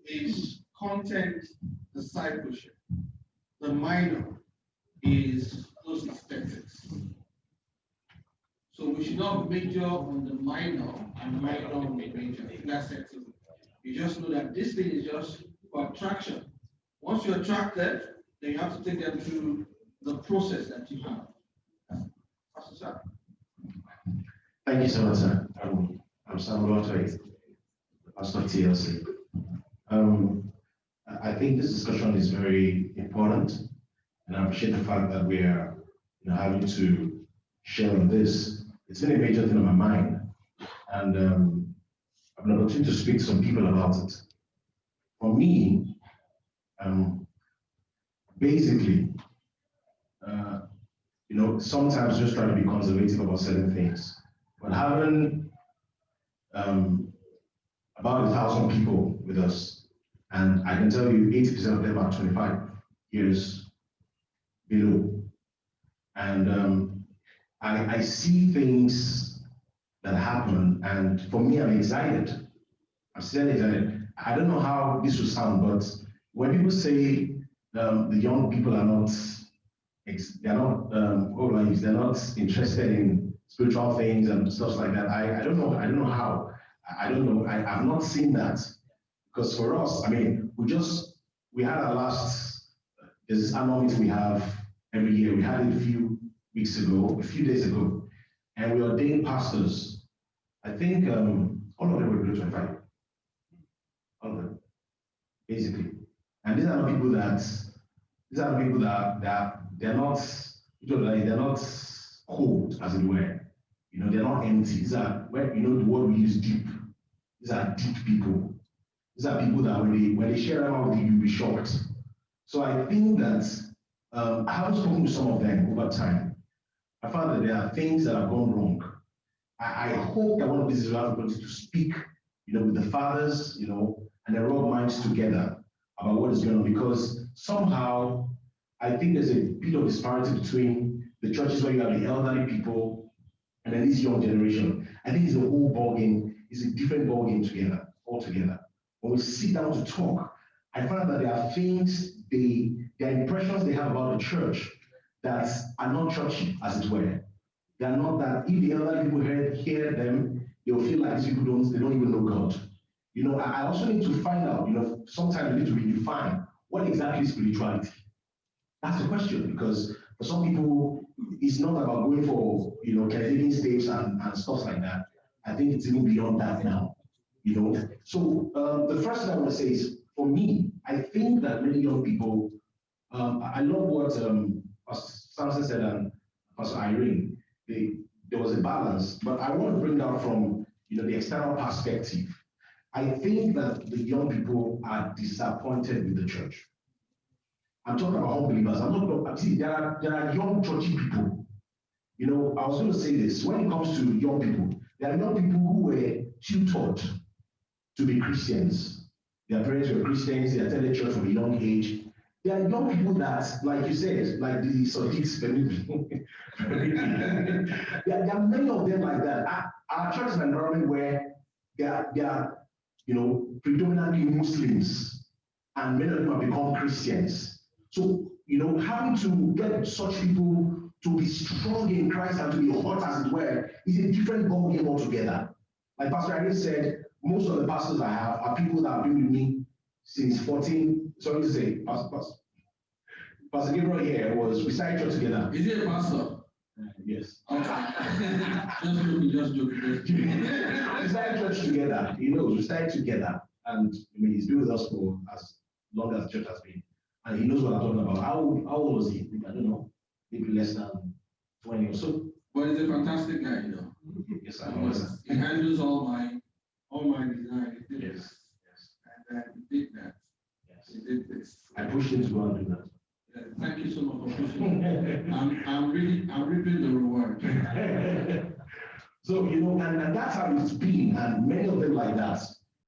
Speaker 2: is content discipleship. The minor is those aesthetics. So we should not major on the minor and minor on the major. In that sense, you just know that this thing is just for attraction. Once you're attracted, then you have to take them through the process that you have.
Speaker 3: Thank you so much, sir. I'm Samuel Otoy, Pastor of TLC. I think this discussion is very important, and I appreciate the fact that we are having to share on this. It's been a major thing on my mind, and I've been opportunity to speak to some people about it. For me, basically, sometimes just trying to be conservative about certain things. But having about 1,000 people with us, and I can tell you 80% of them are 25 years below. And I see things that happen, and for me, I'm excited. I'm still excited. I don't know how this will sound, but when people say the young people are not, they're not interested in spiritual things and stuff like that. I don't know how. I've not seen that, because for us, I mean, we had our last
Speaker 9: there's this annual meeting we have every year. We had it a few days ago, and we ordained pastors. I think all of them were below 25. All of them, basically. And these are not people that they're not cold, as it were. They're not empty. These are where the word we use deep. These are deep people. These are people that when they share them out with you, you'll be shocked. So I think that I haven't spoken to some of them over time. I found that there are things that have gone wrong. I hope that one of these is going to speak, with the fathers, and they rub minds together about what is going on, because somehow I think there's a bit of disparity between the churches where you have the elderly people and then this young generation. I think it's a whole ballgame, it's a different ballgame altogether. When we sit down to talk, I find that there are things, there are impressions they have about the church that are not churchy, as it were. They are not that. If the elderly people hear them, they'll feel like these people don't even know God. I also need to find out, sometimes we need to redefine what exactly is spirituality. That's the question, because for some people, it's not about going for, Canadian states and stuff like that. I think it's even beyond that now, So the first thing I want to say is, for me, I think that many young people, I love what Pastor Samson said and Pastor Irene, there was a balance, but I want to bring out from, the external perspective. I think that the young people are disappointed with the church. I'm talking about unbelievers. There are young churchy people. I was going to say this. When it comes to young people, there are young people who were tutored to be Christians. Their parents were Christians. They attended church from a young age. There are young people that, like you said, like the Sadiqs, there are many of them like that. Our church is an environment where there are predominantly Muslims, and many of them have become Christians. So, having to get such people to be strong in Christ and to be hot, as it were, is a different ballgame altogether. Like Pastor Irene said, most of the pastors I have are people that have been with me since 14. Sorry to say, Pastor Gabriel here we started church together.
Speaker 2: Is he a pastor?
Speaker 9: Yes.
Speaker 2: Okay. just joking.
Speaker 9: We started church together. He knows we started together, and he's been with us for as long as the church has been, and he knows what I'm talking about. How old was he? I don't know, maybe less than 20 or so.
Speaker 2: But he's a fantastic guy,
Speaker 9: Yes, I know.
Speaker 2: He handles all my design.
Speaker 9: Yes.
Speaker 2: And he did that.
Speaker 9: Yes.
Speaker 2: He did this.
Speaker 9: I pushed him to go and do that.
Speaker 2: Thank you so much for pushing. I'm reaping the reward.
Speaker 9: So, and that's how it's been, and many of them like that.